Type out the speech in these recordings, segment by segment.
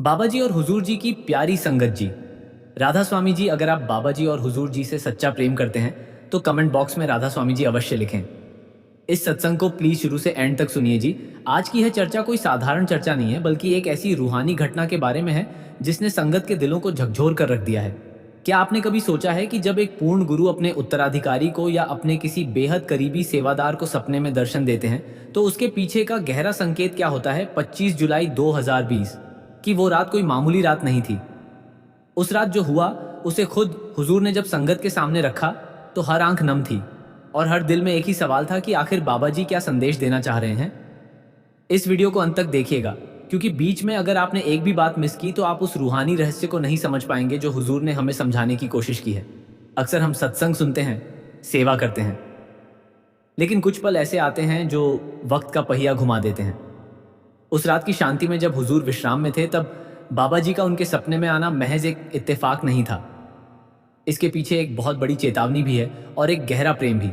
बाबा जी और हुजूर जी की प्यारी संगत जी। राधा स्वामी जी, अगर आप बाबा जी और हुजूर जी से सच्चा प्रेम करते हैं तो कमेंट बॉक्स में राधा स्वामी जी अवश्य लिखें। इस सत्संग को प्लीज शुरू से एंड तक सुनिए जी। आज की यह चर्चा कोई साधारण चर्चा नहीं है, बल्कि एक ऐसी रूहानी घटना के बारे में है जिसने संगत के दिलों को झकझोर कर रख दिया है। क्या आपने कभी सोचा है कि जब एक पूर्ण गुरु अपने उत्तराधिकारी को या अपने किसी बेहद करीबी सेवादार को सपने में दर्शन देते हैं तो उसके पीछे का गहरा संकेत क्या होता है? 25 जुलाई 2020 की वो रात कोई मामूली रात नहीं थी। उस रात जो हुआ उसे खुद हुजूर ने जब संगत के सामने रखा तो हर आंख नम थी और हर दिल में एक ही सवाल था कि आखिर बाबा जी क्या संदेश देना चाह रहे हैं। इस वीडियो को अंत तक देखिएगा, क्योंकि बीच में अगर आपने एक भी बात मिस की तो आप उस रूहानी रहस्य को नहीं समझ पाएंगे जो हुजूर ने हमें समझाने की कोशिश की है। अक्सर हम सत्संग सुनते हैं, सेवा करते हैं, लेकिन कुछ पल ऐसे आते हैं जो वक्त का पहिया घुमा देते हैं। उस रात की शांति में जब हुजूर विश्राम में थे तब बाबा जी का उनके सपने में आना महज एक इत्तेफाक नहीं था। इसके पीछे एक बहुत बड़ी चेतावनी भी है और एक गहरा प्रेम भी।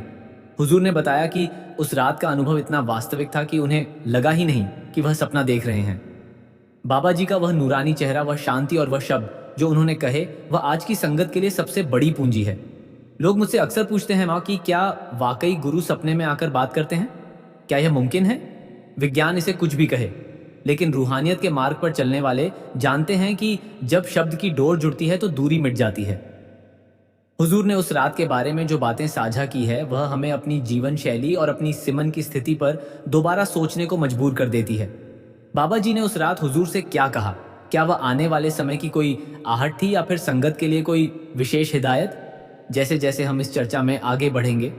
हुजूर ने बताया कि उस रात का अनुभव इतना वास्तविक था कि उन्हें लगा ही नहीं कि वह सपना देख रहे हैं। बाबा जी का वह नूरानी चेहरा, वह शांति और वह शब्द जो उन्होंने कहे, वह आज की संगत के लिए सबसे बड़ी पूंजी है। लोग मुझसे अक्सर पूछते हैं माँ कि क्या वाकई गुरु सपने में आकर बात करते हैं? क्या यह मुमकिन है? विज्ञान इसे कुछ भी कहे, लेकिन रूहानियत के मार्ग पर चलने वाले जानते हैं कि जब शब्द की डोर जुड़ती है तो दूरी मिट जाती है। हुजूर ने उस रात के बारे में जो बातें साझा की है वह हमें अपनी जीवन शैली और अपनी सिमन की स्थिति पर दोबारा सोचने को मजबूर कर देती है। बाबा जी ने उस रात हुजूर से क्या कहा? क्या वह आने वाले समय की कोई आहट थी या फिर संगत के लिए कोई विशेष हिदायत? जैसे जैसे हम इस चर्चा में आगे बढ़ेंगे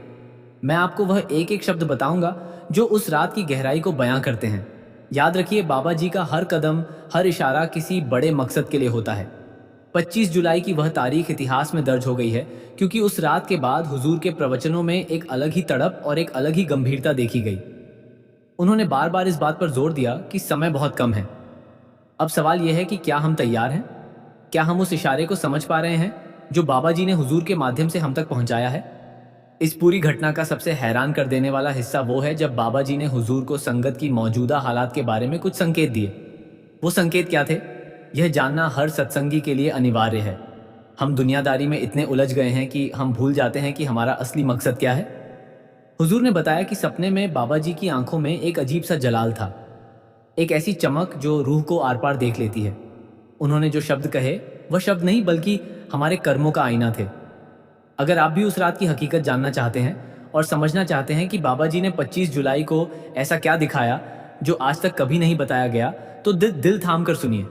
मैं आपको वह एक एक शब्द बताऊंगा जो उस रात की गहराई को बयां करते हैं। याद रखिए, बाबा जी का हर कदम, हर इशारा किसी बड़े मकसद के लिए होता है। 25 जुलाई की वह तारीख इतिहास में दर्ज हो गई है क्योंकि उस रात के बाद हुजूर के प्रवचनों में एक अलग ही तड़प और एक अलग ही गंभीरता देखी गई। उन्होंने बार बार इस बात पर जोर दिया कि समय बहुत कम है। अब सवाल यह है कि क्या हम तैयार हैं? क्या हम उस इशारे को समझ पा रहे हैं जो बाबा जी ने हुजूर के माध्यम से हम तक पहुंचाया है? इस पूरी घटना का सबसे हैरान कर देने वाला हिस्सा वो है जब बाबा जी ने हुजूर को संगत की मौजूदा हालात के बारे में कुछ संकेत दिए। वो संकेत क्या थे? यह जानना हर सत्संगी के लिए अनिवार्य है। हम दुनियादारी में इतने उलझ गए हैं कि हम भूल जाते हैं कि हमारा असली मकसद क्या है। हुजूर ने बताया कि सपने में बाबा जी की आंखों में एक अजीब सा जलाल था, एक ऐसी चमक जो रूह को आर पार देख लेती है। उन्होंने जो शब्द कहे वह शब्द नहीं बल्कि हमारे कर्मों का आईना थे। अगर आप भी उस रात की हकीकत जानना चाहते हैं और समझना चाहते हैं कि बाबा जी ने 25 जुलाई को ऐसा क्या दिखाया जो आज तक कभी नहीं बताया गया, तो दिल थाम कर सुनिए।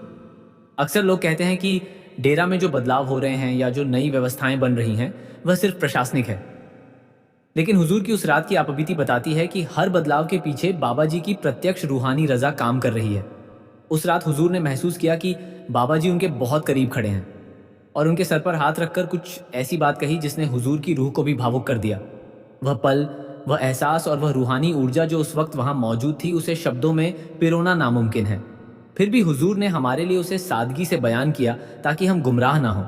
अक्सर लोग कहते हैं कि डेरा में जो बदलाव हो रहे हैं या जो नई व्यवस्थाएं बन रही हैं वह सिर्फ प्रशासनिक है, लेकिन हुजूर की उस रात की आपबीती बताती है कि हर बदलाव के पीछे बाबा जी की प्रत्यक्ष रूहानी रजा काम कर रही है। उस रात हुजूर ने महसूस किया कि बाबा जी उनके बहुत करीब खड़े हैं और उनके सर पर हाथ रखकर कुछ ऐसी बात कही जिसने हुजूर की रूह को भी भावुक कर दिया। वह पल, वह एहसास और वह रूहानी ऊर्जा जो उस वक्त वहां मौजूद थी, उसे शब्दों में पिरोना नामुमकिन है। फिर भी हुजूर ने हमारे लिए उसे सादगी से बयान किया ताकि हम गुमराह ना हों।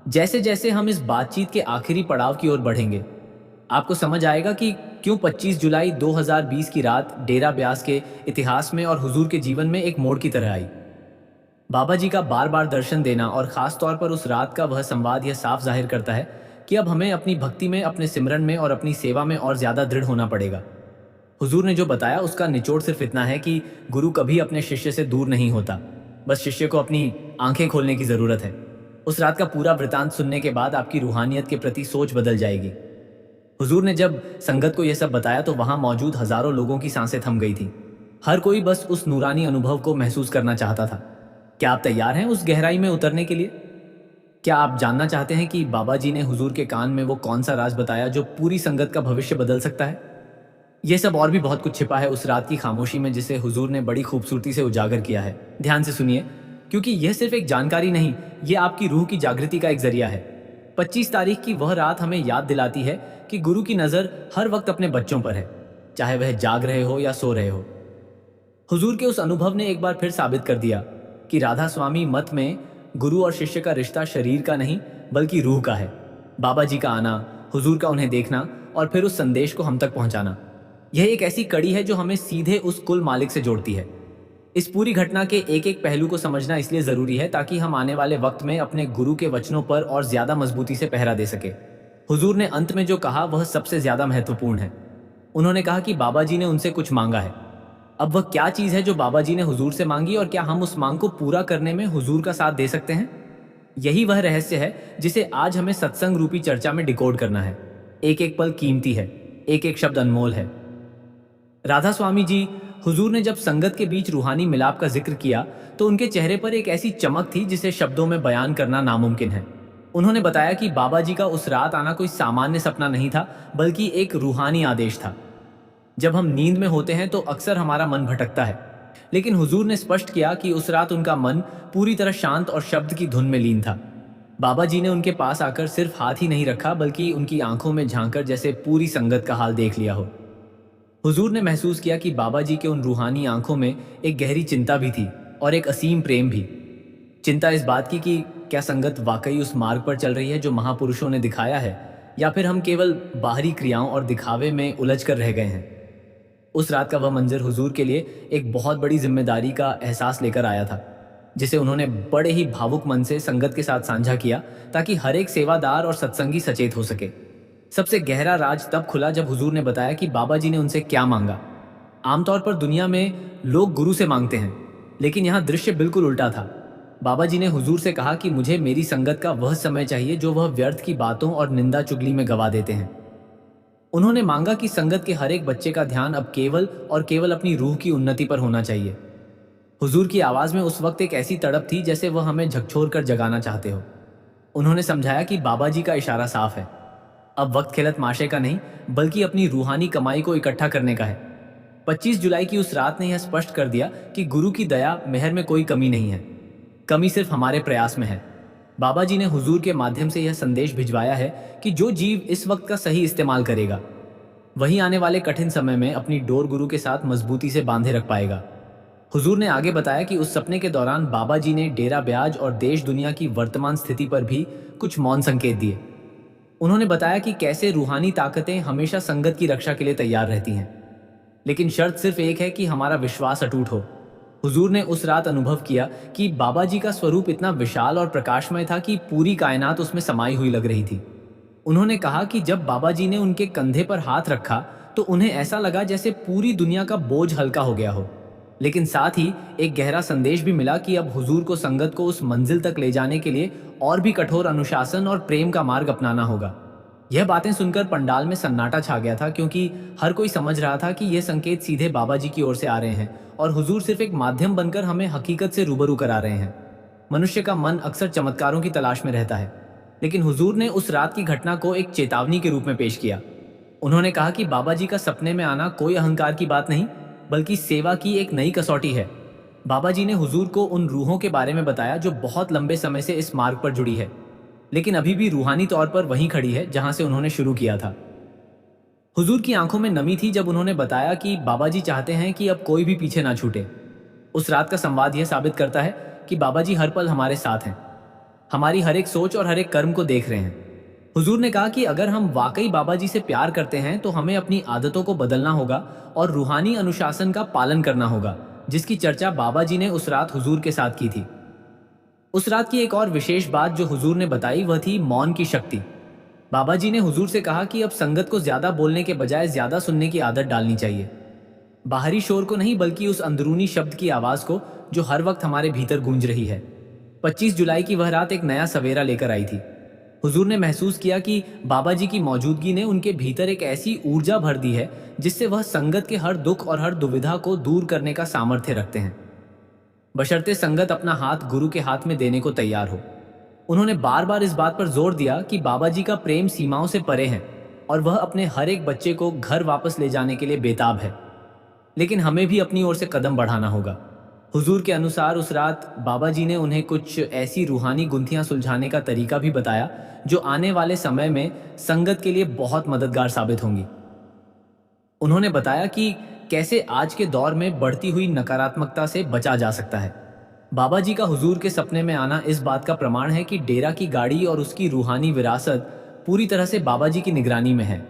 जैसे जैसे हम इस बातचीत के आखिरी पड़ाव की ओर बढ़ेंगे आपको समझ आएगा कि क्यों 25 जुलाई 2020 की रात डेरा ब्यास के इतिहास में और हुजूर के जीवन में एक मोड़ की तरह आई। बाबा जी का बार बार दर्शन देना और खास तौर पर उस रात का वह संवाद यह साफ जाहिर करता है कि अब हमें अपनी भक्ति में, अपने सिमरन में और अपनी सेवा में और ज्यादा दृढ़ होना पड़ेगा। हुजूर ने जो बताया उसका निचोड़ सिर्फ इतना है कि गुरु कभी अपने शिष्य से दूर नहीं होता, बस शिष्य को अपनी आंखें खोलने की जरूरत है। उस रात का पूरा वृतांत सुनने के बाद आपकी रूहानियत के प्रति सोच बदल जाएगी। हुजूर ने जब संगत को यह सब बताया तो वहां मौजूद हजारों लोगों की सांसें थम गई थी। हर कोई बस उस नूरानी अनुभव को महसूस करना चाहता था। क्या आप तैयार हैं उस गहराई में उतरने के लिए? क्या आप जानना चाहते हैं कि बाबा जी ने हुजूर के कान में वो कौन सा राज बताया जो पूरी संगत का भविष्य बदल सकता है? यह सब और भी बहुत कुछ छिपा है उस रात की खामोशी में जिसे हुजूर ने बड़ी खूबसूरती से उजागर किया है। ध्यान से सुनिए, क्योंकि यह सिर्फ एक जानकारी नहीं, यह आपकी रूह की जागृति का एक जरिया है। 25 तारीख की वह रात हमें याद दिलाती है कि गुरु की नजर हर वक्त अपने बच्चों पर है, चाहे वह जाग रहे हो या सो रहे हो। हुजूर के उस अनुभव ने एक बार फिर साबित कर दिया कि राधा स्वामी मत में गुरु और शिष्य का रिश्ता शरीर का नहीं बल्कि रूह का है। बाबा जी का आना, हुजूर का उन्हें देखना और फिर उस संदेश को हम तक पहुंचाना, यह एक ऐसी कड़ी है जो हमें सीधे उस कुल मालिक से जोड़ती है। इस पूरी घटना के एक एक पहलू को समझना इसलिए ज़रूरी है ताकि हम आने वाले वक्त में अपने गुरु के वचनों पर और ज़्यादा मजबूती से पहरा दे सके। हुजूर ने अंत में जो कहा वह सबसे ज़्यादा महत्वपूर्ण है। उन्होंने कहा कि बाबा जी ने उनसे कुछ मांगा है। अब वह क्या चीज़ है जो बाबा जी ने हुजूर से मांगी और क्या हम उस मांग को पूरा करने में हुजूर का साथ दे सकते हैं? यही वह रहस्य है जिसे आज हमें सत्संग रूपी चर्चा में डिकोड करना है। एक एक पल कीमती है, एक एक शब्द अनमोल है। राधा स्वामी जी, हुजूर ने जब संगत के बीच रूहानी मिलाप का जिक्र किया तो उनके चेहरे पर एक ऐसी चमक थी जिसे शब्दों में बयान करना नामुमकिन है। उन्होंने बताया कि बाबा जी का उस रात आना कोई सामान्य सपना नहीं था, बल्कि एक रूहानी आदेश था। जब हम नींद में होते हैं तो अक्सर हमारा मन भटकता है, लेकिन हुजूर ने स्पष्ट किया कि उस रात उनका मन पूरी तरह शांत और शब्द की धुन में लीन था। बाबा जी ने उनके पास आकर सिर्फ हाथ ही नहीं रखा, बल्कि उनकी आंखों में झांककर जैसे पूरी संगत का हाल देख लिया हो। हुजूर ने महसूस किया कि बाबा जी के उन रूहानी आंखों में एक गहरी चिंता भी थी और एक असीम प्रेम भी। चिंता इस बात की कि क्या संगत वाकई उस मार्ग पर चल रही है जो महापुरुषों ने दिखाया है, या फिर हम केवल बाहरी क्रियाओं और दिखावे में उलझ कर रह गए हैं। उस रात का वह मंजर हुजूर के लिए एक बहुत बड़ी जिम्मेदारी का एहसास लेकर आया था, जिसे उन्होंने बड़े ही भावुक मन से संगत के साथ साझा किया ताकि हर एक सेवादार और सत्संगी सचेत हो सके। सबसे गहरा राज तब खुला जब हुजूर ने बताया कि बाबा जी ने उनसे क्या मांगा। आमतौर पर दुनिया में लोग गुरु से मांगते हैं, लेकिन यहाँ दृश्य बिल्कुल उल्टा था। बाबा जी ने हुजूर से कहा कि मुझे मेरी संगत का वह समय चाहिए जो वह व्यर्थ की बातों और निंदा चुगली में गवा देते हैं। उन्होंने मांगा कि संगत के हर एक बच्चे का ध्यान अब केवल और केवल अपनी रूह की उन्नति पर होना चाहिए। हुजूर की आवाज में उस वक्त एक ऐसी तड़प थी जैसे वह हमें झकझोर कर जगाना चाहते हो। उन्होंने समझाया कि बाबा जी का इशारा साफ है, अब वक्त खिलत माशे का नहीं, बल्कि अपनी रूहानी कमाई को इकट्ठा करने का है। 25 जुलाई की उस रात ने यह स्पष्ट कर दिया कि गुरु की दया मेहर में कोई कमी नहीं है, कमी सिर्फ हमारे प्रयास में है। बाबा जी ने हुजूर के माध्यम से यह संदेश भिजवाया है कि जो जीव इस वक्त का सही इस्तेमाल करेगा, वही आने वाले कठिन समय में अपनी डोर गुरु के साथ मजबूती से बांधे रख पाएगा। हुजूर ने आगे बताया कि उस सपने के दौरान बाबा जी ने डेरा ब्याज और देश दुनिया की वर्तमान स्थिति पर भी कुछ मौन संकेत दिए। उन्होंने बताया कि कैसे रूहानी ताकतें हमेशा संगत की रक्षा के लिए तैयार रहती हैं, लेकिन शर्त सिर्फ एक है कि हमारा विश्वास अटूट हो। हुजूर ने उस रात अनुभव किया कि बाबा जी का स्वरूप इतना विशाल और प्रकाशमय था कि पूरी कायनात उसमें समाई हुई लग रही थी। उन्होंने कहा कि जब बाबा जी ने उनके कंधे पर हाथ रखा तो उन्हें ऐसा लगा जैसे पूरी दुनिया का बोझ हल्का हो गया हो, लेकिन साथ ही एक गहरा संदेश भी मिला कि अब हुजूर को संगत को उस मंजिल तक ले जाने के लिए और भी कठोर अनुशासन और प्रेम का मार्ग अपनाना होगा। यह बातें सुनकर पंडाल में सन्नाटा छा गया था, क्योंकि हर कोई समझ रहा था कि यह संकेत सीधे बाबा जी की ओर से आ रहे हैं और हुजूर सिर्फ एक माध्यम बनकर हमें हकीकत से रूबरू करा रहे हैं। मनुष्य का मन अक्सर चमत्कारों की तलाश में रहता है, लेकिन हुजूर ने उस रात की घटना को एक चेतावनी के रूप में पेश किया। उन्होंने कहा कि बाबा जी का सपने में आना कोई अहंकार की बात नहीं, बल्कि सेवा की एक नई कसौटी है। बाबा जी ने हुजूर को उन रूहों के बारे में बताया जो बहुत लंबे समय से इस मार्ग पर जुड़ी है, लेकिन अभी भी रूहानी तौर पर वहीं खड़ी है जहां से उन्होंने शुरू किया था। हुजूर की आंखों में नमी थी जब उन्होंने बताया कि बाबा जी चाहते हैं कि अब कोई भी पीछे ना छूटे। उस रात का संवाद यह साबित करता है कि बाबा जी हर पल हमारे साथ हैं, हमारी हर एक सोच और हर एक कर्म को देख रहे हैं। हुजूर ने कहा कि अगर हम वाकई बाबा जी से प्यार करते हैं तो हमें अपनी आदतों को बदलना होगा और रूहानी अनुशासन का पालन करना होगा, जिसकी चर्चा बाबा जी ने उस रात हुजूर के साथ की थी। उस रात की एक और विशेष बात जो हुजूर ने बताई वह थी मौन की शक्ति। बाबा जी ने हुजूर से कहा कि अब संगत को ज्यादा बोलने के बजाय ज्यादा सुनने की आदत डालनी चाहिए। बाहरी शोर को नहीं, बल्कि उस अंदरूनी शब्द की आवाज को जो हर वक्त हमारे भीतर गूंज रही है। 25 जुलाई की वह रात एक नया सवेरा लेकर आई थी। हुजूर ने महसूस किया कि बाबा जी की मौजूदगी ने उनके भीतर एक ऐसी ऊर्जा भर दी है जिससे वह संगत के हर दुख और हर दुविधा को दूर करने का सामर्थ्य रखते हैं, बशर्ते संगत अपना हाथ गुरु के हाथ में देने को तैयार हो। उन्होंने बार बार इस बात पर जोर दिया कि बाबा जी का प्रेम सीमाओं से परे है और वह अपने हर एक बच्चे को घर वापस ले जाने के लिए बेताब है, लेकिन हमें भी अपनी ओर से कदम बढ़ाना होगा। हुजूर के अनुसार उस रात बाबा जी ने उन्हें कुछ ऐसी रूहानी गुंथियां सुलझाने का तरीका भी बताया जो आने वाले समय में संगत के लिए बहुत मददगार साबित होंगी। उन्होंने बताया कि कैसे आज के दौर में बढ़ती हुई नकारात्मकता से बचा जा सकता है। बाबा जी का हुजूर के सपने में आना इस बात का प्रमाण है कि डेरा की गाड़ी और उसकी रूहानी विरासत पूरी तरह से बाबा जी की निगरानी में है।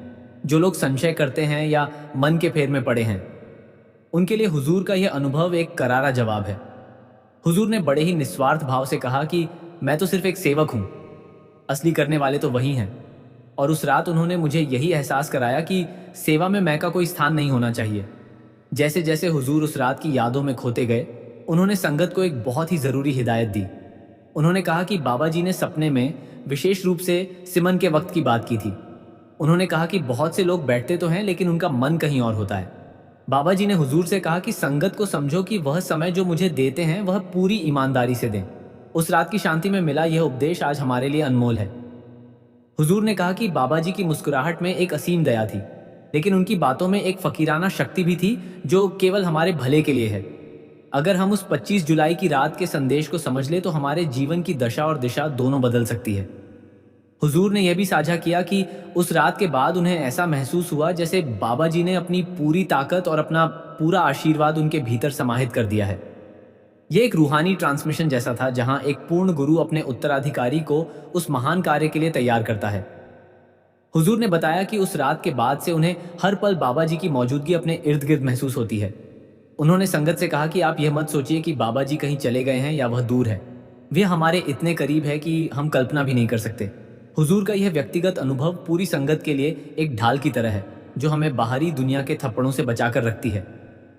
जो लोग संशय करते हैं या मन के फेर में पड़े हैं, उनके लिए हुजूर का यह अनुभव एक करारा जवाब है। हुजूर ने बड़े ही निस्वार्थ भाव से कहा कि मैं तो सिर्फ एक सेवक हूँ, असली करने वाले तो वही हैं। और उस रात उन्होंने मुझे यही एहसास कराया कि सेवा में मैं का कोई स्थान नहीं होना चाहिए। जैसे जैसे हुजूर उस रात की यादों में खोते गए, उन्होंने संगत को एक बहुत ही ज़रूरी हिदायत दी। उन्होंने कहा कि बाबा जी ने सपने में विशेष रूप से सिमन के वक्त की बात की थी। उन्होंने कहा कि बहुत से लोग बैठते तो हैं लेकिन उनका मन कहीं और होता है। बाबा जी ने हुजूर से कहा कि संगत को समझो कि वह समय जो मुझे देते हैं वह पूरी ईमानदारी से दें। उस रात की शांति में मिला यह उपदेश आज हमारे लिए अनमोल है। हुजूर ने कहा कि बाबा जी की मुस्कुराहट में एक असीम दया थी, लेकिन उनकी बातों में एक फकीराना शक्ति भी थी जो केवल हमारे भले के लिए है। अगर हम उस 25 जुलाई की रात के संदेश को समझ ले तो हमारे जीवन की दशा और दिशा दोनों बदल सकती है। हुजूर ने यह भी साझा किया कि उस रात के बाद उन्हें ऐसा महसूस हुआ जैसे बाबा जी ने अपनी पूरी ताकत और अपना पूरा आशीर्वाद उनके भीतर समाहित कर दिया है। यह एक रूहानी ट्रांसमिशन जैसा था जहां एक पूर्ण गुरु अपने उत्तराधिकारी को उस महान कार्य के लिए तैयार करता है। हुजूर ने बताया कि उस रात के बाद से उन्हें हर पल बाबा जी की मौजूदगी अपने इर्द गिर्द महसूस होती है। उन्होंने संगत से कहा कि आप यह मत सोचिए कि बाबा जी कहीं चले गए हैं या वह दूर है। वे हमारे इतने करीब है कि हम कल्पना भी नहीं कर सकते। हुजूर का यह व्यक्तिगत अनुभव पूरी संगत के लिए एक ढाल की तरह है जो हमें बाहरी दुनिया के थप्पड़ों से बचाकर रखती है।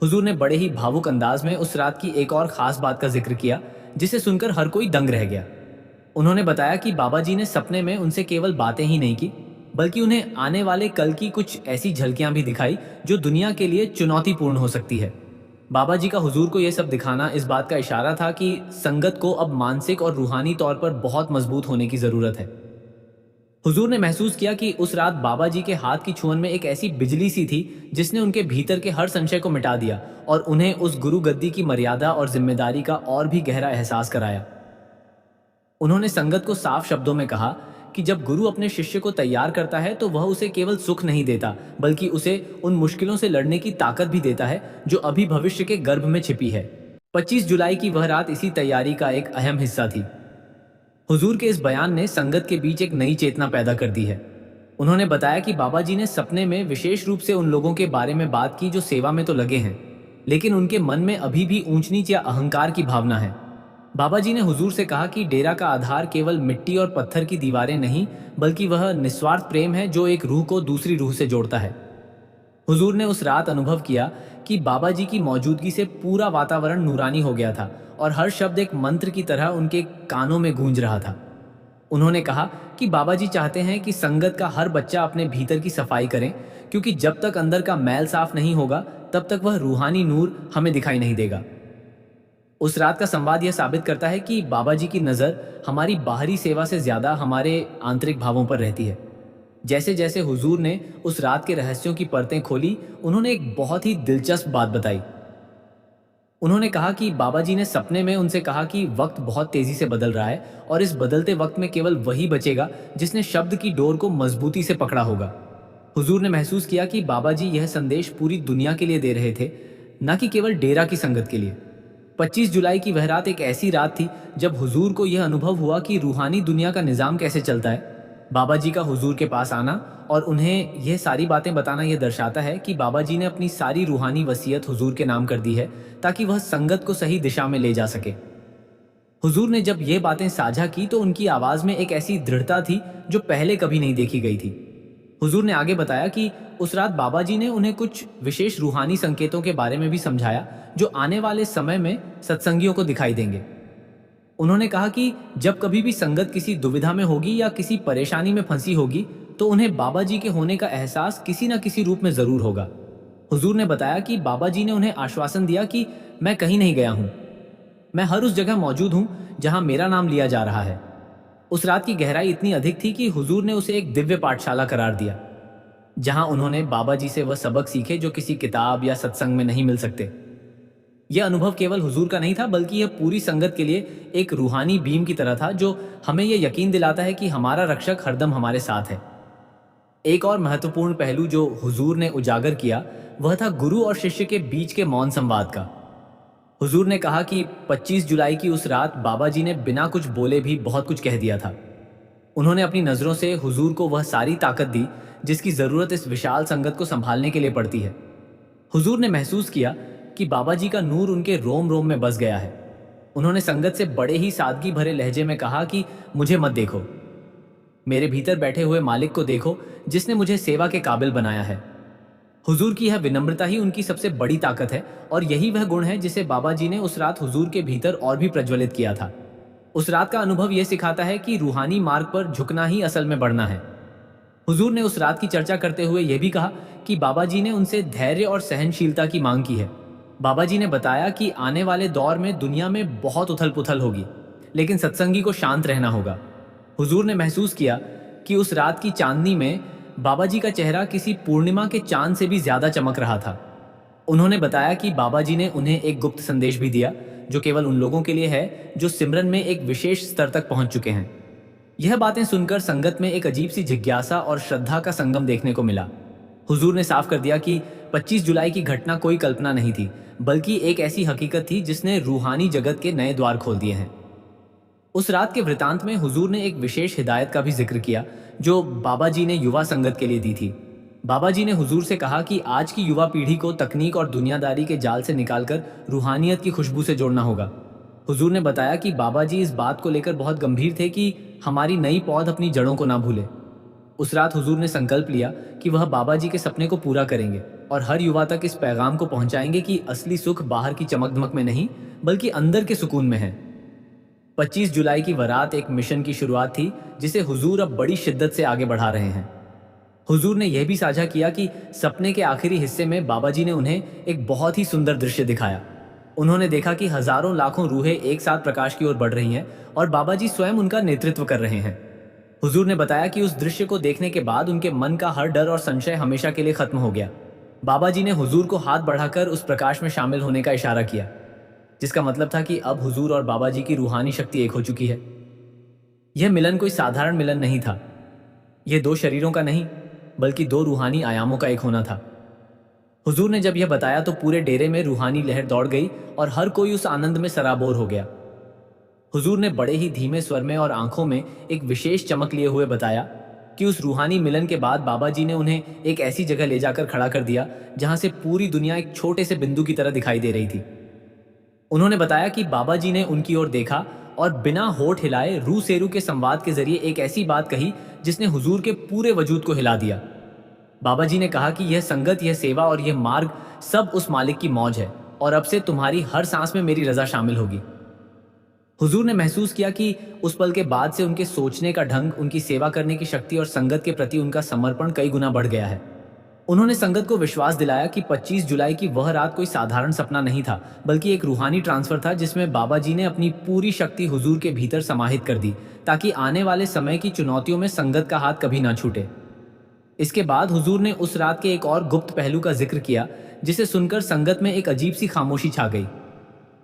हुजूर ने बड़े ही भावुक अंदाज में उस रात की एक और खास बात का जिक्र किया जिसे सुनकर हर कोई दंग रह गया। उन्होंने बताया कि बाबा जी ने सपने में उनसे केवल बातें ही नहीं की, बल्कि उन्हें आने वाले कल की कुछ ऐसी झलकियां भी दिखाई जो दुनिया के लिए चुनौतीपूर्ण हो सकती है। बाबा जी का हुजूर को यह सब दिखाना इस बात का इशारा था कि संगत को अब मानसिक और रूहानी तौर पर बहुत मजबूत होने की जरूरत है। हुजूर ने महसूस किया कि उस रात बाबा जी के हाथ की छुअन में एक ऐसी बिजली सी थी जिसने उनके भीतर के हर संशय को मिटा दिया और उन्हें उस गुरु गद्दी की मर्यादा और जिम्मेदारी का और भी गहरा एहसास कराया। उन्होंने संगत को साफ शब्दों में कहा कि जब गुरु अपने शिष्य को तैयार करता है तो वह उसे केवल सुख नहीं देता, बल्कि उसे उन मुश्किलों से लड़ने की ताकत भी देता है जो अभी भविष्य के गर्भ में छिपी है। 25 जुलाई की वह रात इसी तैयारी का एक अहम हिस्सा थी। हुजूर के इस बयान ने संगत के बीच एक नई चेतना पैदा कर दी है। उन्होंने बताया कि बाबा जी ने सपने में विशेष रूप से उन लोगों के बारे में बात की जो सेवा में तो लगे हैं, लेकिन उनके मन में अभी भी ऊंच नीच या अहंकार की भावना है। बाबा जी ने हुजूर से कहा कि डेरा का आधार केवल मिट्टी और पत्थर की दीवारें नहीं, बल्कि वह निस्वार्थ प्रेम है जो एक रूह को दूसरी रूह से जोड़ता है। हुजूर ने उस रात अनुभव किया कि बाबा जी की मौजूदगी से पूरा वातावरण नूरानी हो गया था और हर शब्द एक मंत्र की तरह उनके कानों में गूंज रहा था। उन्होंने कहा कि बाबा जी चाहते हैं कि संगत का हर बच्चा अपने भीतर की सफाई करे, क्योंकि जब तक अंदर का मैल साफ नहीं होगा तब तक वह रूहानी नूर हमें दिखाई नहीं देगा। उस रात का संवाद यह साबित करता है कि बाबा जी की नज़र हमारी बाहरी सेवा से ज़्यादा हमारे आंतरिक भावों पर रहती है। जैसे जैसे हुजूर ने उस रात के रहस्यों की परतें खोली, उन्होंने एक बहुत ही दिलचस्प बात बताई। उन्होंने कहा कि बाबा जी ने सपने में उनसे कहा कि वक्त बहुत तेजी से बदल रहा है और इस बदलते वक्त में केवल वही बचेगा जिसने शब्द की डोर को मजबूती से पकड़ा होगा। हुजूर ने महसूस किया कि बाबा जी यह संदेश पूरी दुनिया के लिए दे रहे थे, न कि केवल डेरा की संगत के लिए। 25 जुलाई की वह रात एक ऐसी रात थी जब हुजूर को यह अनुभव हुआ कि रूहानी दुनिया का निज़ाम कैसे चलता है। बाबा जी का हुजूर के पास आना और उन्हें यह सारी बातें बताना यह दर्शाता है कि बाबा जी ने अपनी सारी रूहानी वसीयत हुजूर के नाम कर दी है ताकि वह संगत को सही दिशा में ले जा सके। हुजूर ने जब ये बातें साझा की तो उनकी आवाज़ में एक ऐसी दृढ़ता थी जो पहले कभी नहीं देखी गई थी। हुजूर ने आगे बताया कि उस रात बाबा जी ने उन्हें कुछ विशेष रूहानी संकेतों के बारे में भी समझाया जो आने वाले समय में सत्संगियों को दिखाई देंगे। उन्होंने कहा कि जब कभी भी संगत किसी दुविधा में होगी या किसी परेशानी में फंसी होगी तो उन्हें बाबा जी के होने का एहसास किसी न किसी रूप में ज़रूर होगा। हुजूर ने बताया कि बाबा जी ने उन्हें आश्वासन दिया कि मैं कहीं नहीं गया हूँ, मैं हर उस जगह मौजूद हूँ जहाँ मेरा नाम लिया जा रहा है। उस रात की गहराई इतनी अधिक थी कि हुजूर ने उसे एक दिव्य पाठशाला करार दिया, जहाँ उन्होंने बाबा जी से वह सबक सीखे जो किसी किताब या सत्संग में नहीं मिल सकते। यह अनुभव केवल हुजूर का नहीं था, बल्कि यह पूरी संगत के लिए एक रूहानी बीम की तरह था जो हमें यह यकीन दिलाता है कि हमारा रक्षक हरदम हमारे साथ है। एक और महत्वपूर्ण पहलू जो हुजूर ने उजागर किया वह था गुरु और शिष्य के बीच के मौन संवाद का। हुजूर ने कहा कि 25 जुलाई की उस रात बाबा जी ने बिना कुछ बोले भी बहुत कुछ कह दिया था। उन्होंने अपनी नज़रों से हुजूर को वह सारी ताकत दी जिसकी ज़रूरत इस विशाल संगत को संभालने के लिए पड़ती है। हुजूर ने महसूस किया कि बाबा जी का नूर उनके रोम रोम में बस गया है। उन्होंने संगत से बड़े ही सादगी भरे लहजे में कहा कि मुझे मत देखो, मेरे भीतर बैठे हुए मालिक को देखो, जिसने मुझे सेवा के काबिल बनाया है। हुजूर की यह विनम्रता ही उनकी सबसे बड़ी ताकत है, और यही वह गुण है जिसे बाबा जी ने उस रात हुजूर के भीतर और भी प्रज्वलित किया था। उस रात का अनुभव यह सिखाता है कि रूहानी मार्ग पर झुकना ही असल में बढ़ना है। हुजूर ने उस रात की चर्चा करते हुए यह भी कहा कि बाबा जी ने उनसे धैर्य और सहनशीलता की मांग की है। बाबा जी ने बताया कि आने वाले दौर में दुनिया में बहुत उथल पुथल होगी, लेकिन सत्संगी को शांत रहना होगा। हुजूर ने महसूस किया कि उस रात की चांदनी में बाबा जी का चेहरा किसी पूर्णिमा के चांद से भी ज्यादा चमक रहा था। उन्होंने बताया कि बाबा जी ने उन्हें एक गुप्त संदेश भी दिया, जो केवल उन लोगों के लिए है जो सिमरन में एक विशेष स्तर तक पहुंच चुके हैं। यह बातें सुनकर संगत में एक अजीब सी जिज्ञासा और श्रद्धा का संगम देखने को मिला। हुजूर ने साफ कर दिया कि 25 जुलाई की घटना कोई कल्पना नहीं थी, बल्कि एक ऐसी हकीकत थी जिसने रूहानी जगत के नए द्वार खोल दिए हैं। उस रात के वृतांत में हुजूर ने एक विशेष हिदायत का भी जिक्र किया, जो बाबा जी ने युवा संगत के लिए दी थी। बाबा जी ने हुजूर से कहा कि आज की युवा पीढ़ी को तकनीक और दुनियादारी के जाल से निकालकर रूहानियत की खुशबू से जोड़ना होगा। हुजूर ने बताया कि बाबा जी इस बात को लेकर बहुत गंभीर थे कि हमारी नई पौध अपनी जड़ों को ना भूले। उस रात हुजूर ने संकल्प लिया कि वह बाबा जी के सपने को पूरा करेंगे और हर युवा तक इस पैगाम को पहुंचाएंगे कि असली सुख बाहर की चमक धमक में नहीं, बल्कि अंदर के सुकून में है। 25 जुलाई की वरात एक मिशन की शुरुआत थी, जिसे हुजूर अब बड़ी शिद्दत से आगे बढ़ा रहे हैं। हुजूर ने यह भी साझा किया कि सपने के आखिरी हिस्से में बाबा जी ने उन्हें एक बहुत ही सुंदर दृश्य दिखाया। उन्होंने देखा कि हजारों लाखों रूहें एक साथ प्रकाश की ओर बढ़ रही हैं और बाबा जी स्वयं उनका नेतृत्व कर रहे हैं। हुजूर ने बताया कि उस दृश्य को देखने के बाद उनके मन का हर डर और संशय हमेशा के लिए खत्म हो गया। बाबा जी ने हुजूर को हाथ बढ़ाकर उस प्रकाश में शामिल होने का इशारा किया, जिसका मतलब था कि अब हुजूर और बाबा जी की रूहानी शक्ति एक हो चुकी है। यह मिलन कोई साधारण मिलन नहीं था। यह दो शरीरों का नहीं, बल्कि दो रूहानी आयामों का एक होना था। हुजूर ने जब यह बताया तो पूरे डेरे में रूहानी लहर दौड़ गई और हर कोई उस आनंद में सराबोर हो गया। हुजूर ने बड़े ही धीमे स्वर में और आंखों में एक विशेष चमक लिए हुए बताया कि उस रूहानी मिलन के बाद बाबा जी ने उन्हें एक ऐसी जगह ले जाकर खड़ा कर दिया जहां से पूरी दुनिया एक छोटे से बिंदु की तरह दिखाई दे रही थी। उन्होंने बताया कि बाबा जी ने उनकी ओर देखा और बिना होठ हिलाए रू सेरू के संवाद के जरिए एक ऐसी बात कही जिसने हुजूर के पूरे वजूद को हिला दिया। बाबा जी ने कहा कि यह संगत, यह सेवा और यह मार्ग सब उस मालिक की मौज है और अब से तुम्हारी हर सांस में मेरी रजा शामिल होगी। हुजूर ने महसूस किया कि उस पल के बाद से उनके सोचने का ढंग, उनकी सेवा करने की शक्ति और संगत के प्रति उनका समर्पण कई गुना बढ़ गया है। उन्होंने संगत को विश्वास दिलाया कि 25 जुलाई की वह रात कोई साधारण सपना नहीं था, बल्कि एक रूहानी ट्रांसफर था जिसमें बाबा जी ने अपनी पूरी शक्ति हुजूर के भीतर समाहित कर दी, ताकि आने वाले समय की चुनौतियों में संगत का हाथ कभी ना छूटे। इसके बाद हुजूर ने उस रात के एक और गुप्त पहलू का जिक्र किया, जिसे सुनकर संगत में एक अजीब सी खामोशी छा गई।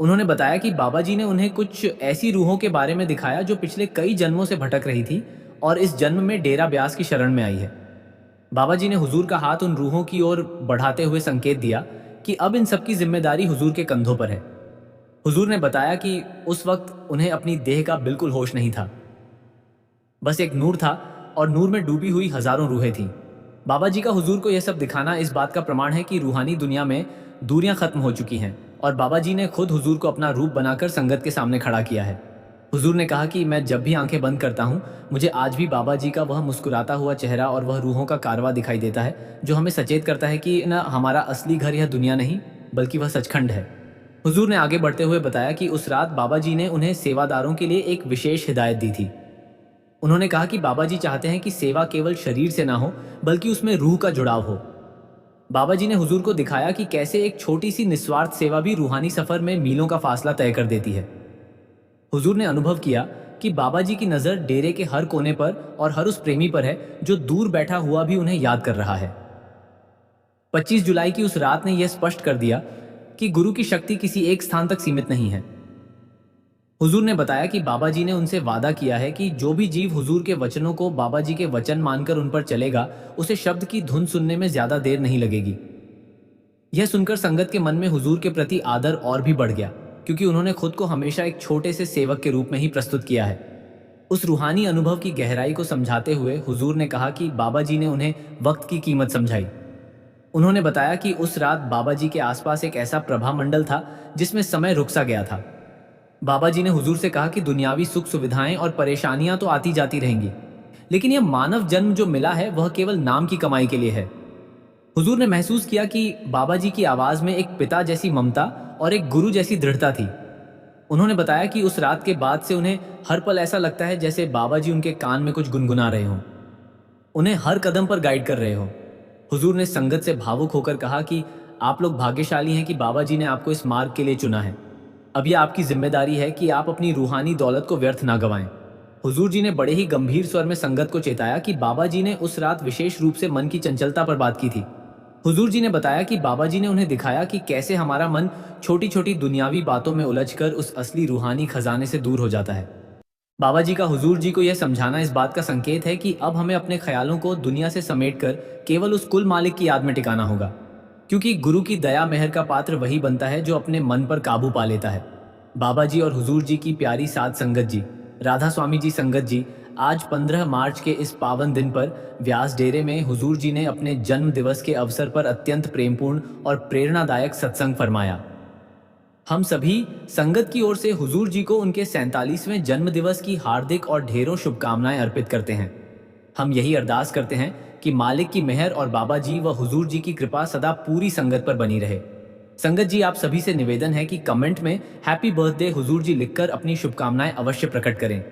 उन्होंने बताया कि बाबा जी ने उन्हें कुछ ऐसी रूहों के बारे में दिखाया जो पिछले कई जन्मों से भटक रही थी और इस जन्म में डेरा ब्यास की शरण में आई है। बाबा जी ने हुजूर का हाथ उन रूहों की ओर बढ़ाते हुए संकेत दिया कि अब इन सबकी जिम्मेदारी हुजूर के कंधों पर है। हुजूर ने बताया कि उस वक्त उन्हें अपनी देह का बिल्कुल होश नहीं था, बस एक नूर था और नूर में डूबी हुई हजारों रूहें थीं। बाबा जी का हुजूर को यह सब दिखाना इस बात का प्रमाण है कि रूहानी दुनिया में दूरियां खत्म हो चुकी हैं और बाबा जी ने खुद हुजूर को अपना रूप बनाकर संगत के सामने खड़ा किया है। हुजूर ने कहा कि मैं जब भी आंखें बंद करता हूँ, मुझे आज भी बाबा जी का वह मुस्कुराता हुआ चेहरा और वह रूहों का कारवा दिखाई देता है, जो हमें सचेत करता है कि न हमारा असली घर यह दुनिया नहीं, बल्कि वह सचखंड है। हुजूर ने आगे बढ़ते हुए बताया कि उस रात बाबा जी ने उन्हें सेवादारों के लिए एक विशेष हिदायत दी थी। उन्होंने कहा कि बाबा जी चाहते हैं कि सेवा केवल शरीर से ना हो, बल्कि उसमें रूह का जुड़ाव हो। बाबा जी ने हुजूर को दिखाया कि कैसे एक छोटी सी निस्वार्थ सेवा भी रूहानी सफर में मीलों का फासला तय कर देती है। हुजूर ने अनुभव किया कि बाबा जी की नज़र डेरे के हर कोने पर और हर उस प्रेमी पर है जो दूर बैठा हुआ भी उन्हें याद कर रहा है। 25 जुलाई की उस रात ने यह स्पष्ट कर दिया कि गुरु की शक्ति किसी एक स्थान तक सीमित नहीं है। हुजूर ने बताया कि बाबा जी ने उनसे वादा किया है कि जो भी जीव हुजूर के वचनों को बाबा जी के वचन मानकर उन पर चलेगा, उसे शब्द की धुन सुनने में ज्यादा देर नहीं लगेगी। यह सुनकर संगत के मन में हुजूर के प्रति आदर और भी बढ़ गया, क्योंकि उन्होंने खुद को हमेशा एक छोटे से सेवक के रूप में ही प्रस्तुत किया है। उस रूहानी अनुभव की गहराई को समझाते हुए हुजूर ने कहा कि बाबा जी ने उन्हें वक्त की कीमत समझाई। उन्होंने बताया कि उस रात बाबा जी के आसपास एक ऐसा प्रभा मंडल था जिसमें समय रुक सा गया था। बाबा जी ने हुजूर से कहा कि दुनियावी सुख सुविधाएं और परेशानियां तो आती जाती रहेंगी, लेकिन यह मानव जन्म जो मिला है वह केवल नाम की कमाई के लिए है। हुजूर ने महसूस किया कि बाबा जी की आवाज में एक पिता जैसी ममता और एक गुरु जैसी दृढ़ता थी। उन्होंने बताया कि उस रात के बाद से उन्हें हर पल ऐसा लगता है जैसे बाबा जी उनके कान में कुछ गुनगुना रहे हों, उन्हें हर कदम पर गाइड कर रहे हो। हुजूर ने संगत से भावुक होकर कहा कि आप लोग भाग्यशाली हैं कि बाबा जी ने आपको इस मार्ग के लिए चुना है। अब यह आपकी जिम्मेदारी है कि आप अपनी रूहानी दौलत को व्यर्थ ना गंवाएं। हुजूर जी ने बड़े ही गंभीर स्वर में संगत को चेताया कि बाबा जी ने उस रात विशेष रूप से मन की चंचलता पर बात की थी। हुजूर जी ने बताया कि बाबा जी ने उन्हें दिखाया कि कैसे हमारा मन छोटी छोटी दुनियावी बातों में उलझकर उस असली रूहानी खजाने से दूर हो जाता है। बाबा जी का हुजूर जी को यह समझाना इस बात का संकेत है कि अब हमें अपने ख्यालों को दुनिया से समेटकर केवल उस कुल मालिक की याद में टिकाना होगा, क्योंकि गुरु की दया मेहर का पात्र वही बनता है जो अपने मन पर काबू पा लेता है। बाबा जी और हुजूर जी की प्यारी साध संगत जी, राधा स्वामी जी संगत जी, आज 15 मार्च के इस पावन दिन पर व्यास डेरे में हुजूर जी ने अपने जन्म दिवस के अवसर पर अत्यंत प्रेमपूर्ण और प्रेरणादायक सत्संग फरमाया। हम सभी संगत की ओर से हुजूर जी को उनके 47वें जन्म दिवस की हार्दिक और ढेरों शुभकामनाएं अर्पित करते हैं। हम यही अरदास करते हैं कि मालिक की मेहर और बाबा जी व हुजूर जी की कृपा सदा पूरी संगत पर बनी रहे। संगत जी, आप सभी से निवेदन है कि कमेंट में हैप्पी बर्थडे हुजूर जी लिखकर अपनी शुभकामनाएं अवश्य प्रकट करें।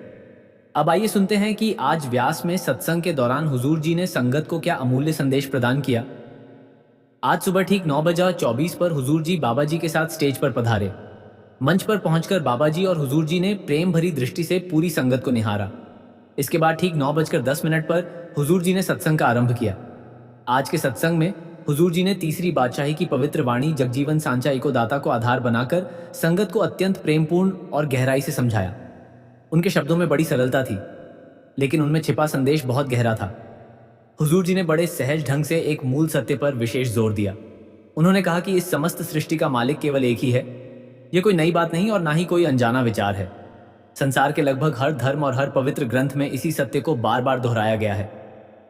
अब आइए सुनते हैं कि आज व्यास में सत्संग के दौरान हुजूर जी ने संगत को क्या अमूल्य संदेश प्रदान किया। आज सुबह ठीक 9:24 पर हुजूर जी बाबा जी के साथ स्टेज पर पधारे। मंच पर पहुंचकर बाबा जी और हुजूर जी ने प्रेम भरी दृष्टि से पूरी संगत को निहारा। इसके बाद ठीक 9:10 पर हुजूर जी ने सत्संग का आरंभ किया। आज के सत्संग में हुजूर जी ने तीसरी बादशाही की पवित्र वाणी जगजीवन सांचा इको दाता को आधार बनाकर संगत को अत्यंत प्रेमपूर्ण और गहराई से समझाया। उनके शब्दों में बड़ी सरलता थी, लेकिन उनमें छिपा संदेश बहुत गहरा था। हुजूर जी ने बड़े सहज ढंग से एक मूल सत्य पर विशेष जोर दिया। उन्होंने कहा कि इस समस्त सृष्टि का मालिक केवल एक ही है। यह कोई नई बात नहीं और ना ही कोई अनजाना विचार है। संसार के लगभग हर धर्म और हर पवित्र ग्रंथ में इसी सत्य को बार बार दोहराया गया है।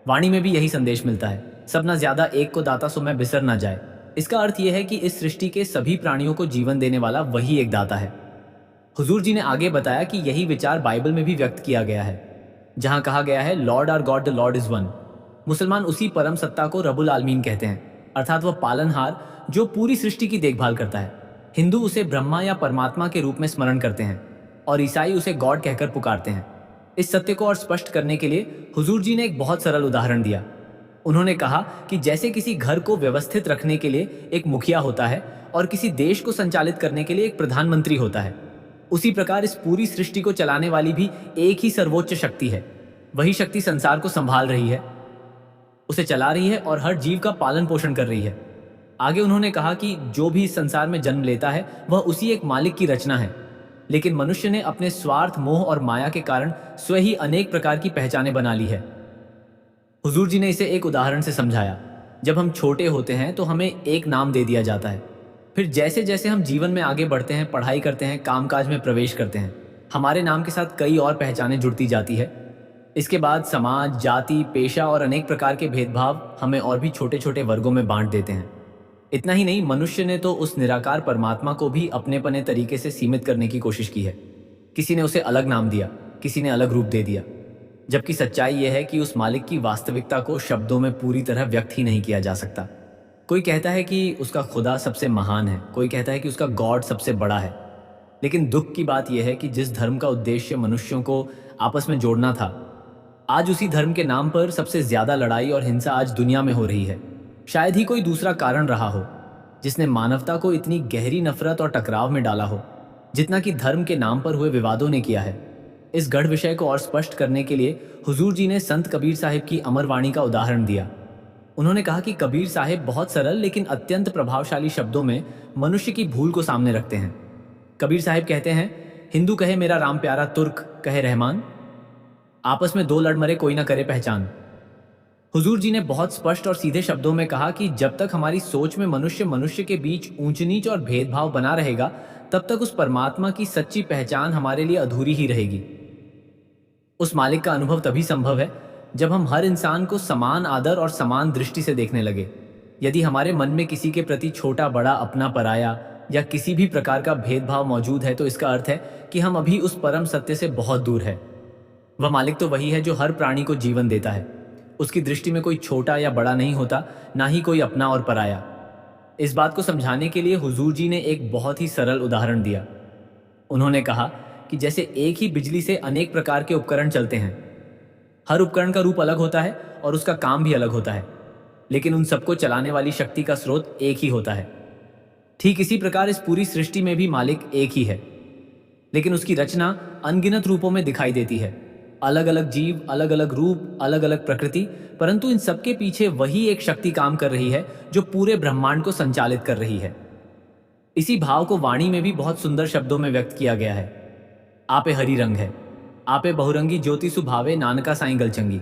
वाणी में भी यही संदेश मिलता है, सब ना ज्यादा एक को दाता सो मैं बिसर ना जाए। इसका अर्थ यह है कि इस सृष्टि के सभी प्राणियों को जीवन देने वाला वही एक दाता है। हुजूर जी ने आगे बताया कि यही विचार बाइबल में भी व्यक्त किया गया है, जहां कहा गया है lord or god the lord is one. मुसलमान उसी परम सत्ता को रबुल आलमीन कहते हैं, अर्थात वह पालनहार जो पूरी सृष्टि की देखभाल करता है। हिंदू उसे ब्रह्मा या परमात्मा के रूप में स्मरण करते हैं और ईसाई उसे गॉड कहकर पुकारते हैं। इस सत्य को और स्पष्ट करने के लिए हुजूर जी ने एक बहुत सरल उदाहरण दिया। उन्होंने कहा कि जैसे किसी घर को व्यवस्थित रखने के लिए एक मुखिया होता है और किसी देश को संचालित करने के लिए एक प्रधानमंत्री होता है, उसी प्रकार इस पूरी सृष्टि को चलाने वाली भी एक ही सर्वोच्च शक्ति है। वही शक्ति संसार को संभाल रही है, उसे चला रही है और हर जीव का पालन पोषण कर रही है। आगे उन्होंने कहा कि जो भी इस संसार में जन्म लेता है वह उसी एक मालिक की रचना है, लेकिन मनुष्य ने अपने स्वार्थ, मोह और माया के कारण स्वयं ही अनेक प्रकार की पहचानें बना ली है। हुजूर जी ने इसे एक उदाहरण से समझाया। जब हम छोटे होते हैं तो हमें एक नाम दे दिया जाता है। फिर जैसे जैसे हम जीवन में आगे बढ़ते हैं, पढ़ाई करते हैं, कामकाज में प्रवेश करते हैं, हमारे नाम के साथ कई और पहचानें जुड़ती जाती है। इसके बाद समाज, जाति, पेशा और अनेक प्रकार के भेदभाव हमें और भी छोटे छोटे वर्गों में बांट देते हैं। इतना ही नहीं, मनुष्य ने तो उस निराकार परमात्मा को भी अपने पने तरीके से सीमित करने की कोशिश की है। किसी ने उसे अलग नाम दिया, किसी ने अलग रूप दे दिया, जबकि सच्चाई यह है कि उस मालिक की वास्तविकता को शब्दों में पूरी तरह व्यक्त ही नहीं किया जा सकता। कोई कहता है कि उसका खुदा सबसे महान है, कोई कहता है कि उसका गॉड सबसे बड़ा है। लेकिन दुख की बात यह है कि जिस धर्म का उद्देश्य मनुष्यों को आपस में जोड़ना था, आज उसी धर्म के नाम पर सबसे ज्यादा लड़ाई और हिंसा आज दुनिया में हो रही है। शायद ही कोई दूसरा कारण रहा हो जिसने मानवता को इतनी गहरी नफरत और टकराव में डाला हो, जितना कि धर्म के नाम पर हुए विवादों ने किया है। इस गढ़ विषय को और स्पष्ट करने के लिए हुजूर जी ने संत कबीर साहिब की अमरवाणी का उदाहरण दिया। उन्होंने कहा कि कबीर साहिब बहुत सरल लेकिन अत्यंत प्रभावशाली शब्दों में मनुष्य की भूल को सामने रखते हैं। कबीर साहिब कहते हैं, हिंदू कहे मेरा राम प्यारा, तुर्क कहे रहमान, आपस में दो लड़ मरे कोई ना करे पहचान। हुजूर जी ने बहुत स्पष्ट और सीधे शब्दों में कहा कि जब तक हमारी सोच में मनुष्य मनुष्य के बीच ऊंच नीच और भेदभाव बना रहेगा, तब तक उस परमात्मा की सच्ची पहचान हमारे लिए अधूरी ही रहेगी। उस मालिक का अनुभव तभी संभव है जब हम हर इंसान को समान आदर और समान दृष्टि से देखने लगे। यदि हमारे मन में किसी के प्रति छोटा बड़ा अपना पराया या किसी भी प्रकार का भेदभाव मौजूद है तो इसका अर्थ है कि हम अभी उस परम सत्य से बहुत दूर है। वह मालिक तो वही है जो हर प्राणी को जीवन देता है। उसकी दृष्टि में कोई छोटा या बड़ा नहीं होता, ना ही कोई अपना और पराया। इस बात को समझाने के लिए हुजूर जी ने एक बहुत ही सरल उदाहरण दिया। उन्होंने कहा कि जैसे एक ही बिजली से अनेक प्रकार के उपकरण चलते हैं। हर उपकरण का रूप अलग होता है और उसका काम भी अलग होता है, लेकिन उन सबको चलाने वाली शक्ति का स्रोत एक ही होता है। ठीक इसी प्रकार इस पूरी सृष्टि में भी मालिक एक ही है, लेकिन उसकी रचना अनगिनत रूपों में दिखाई देती है। अलग अलग जीव, अलग अलग रूप, अलग अलग प्रकृति, परंतु इन सबके पीछे वही एक शक्ति काम कर रही है जो पूरे ब्रह्मांड को संचालित कर रही है। इसी भाव को वाणी में भी बहुत सुंदर शब्दों में व्यक्त किया गया है। आपे हरी रंग है, आपे बहुरंगी ज्योति सुभावे नानका साईं गलचंगी।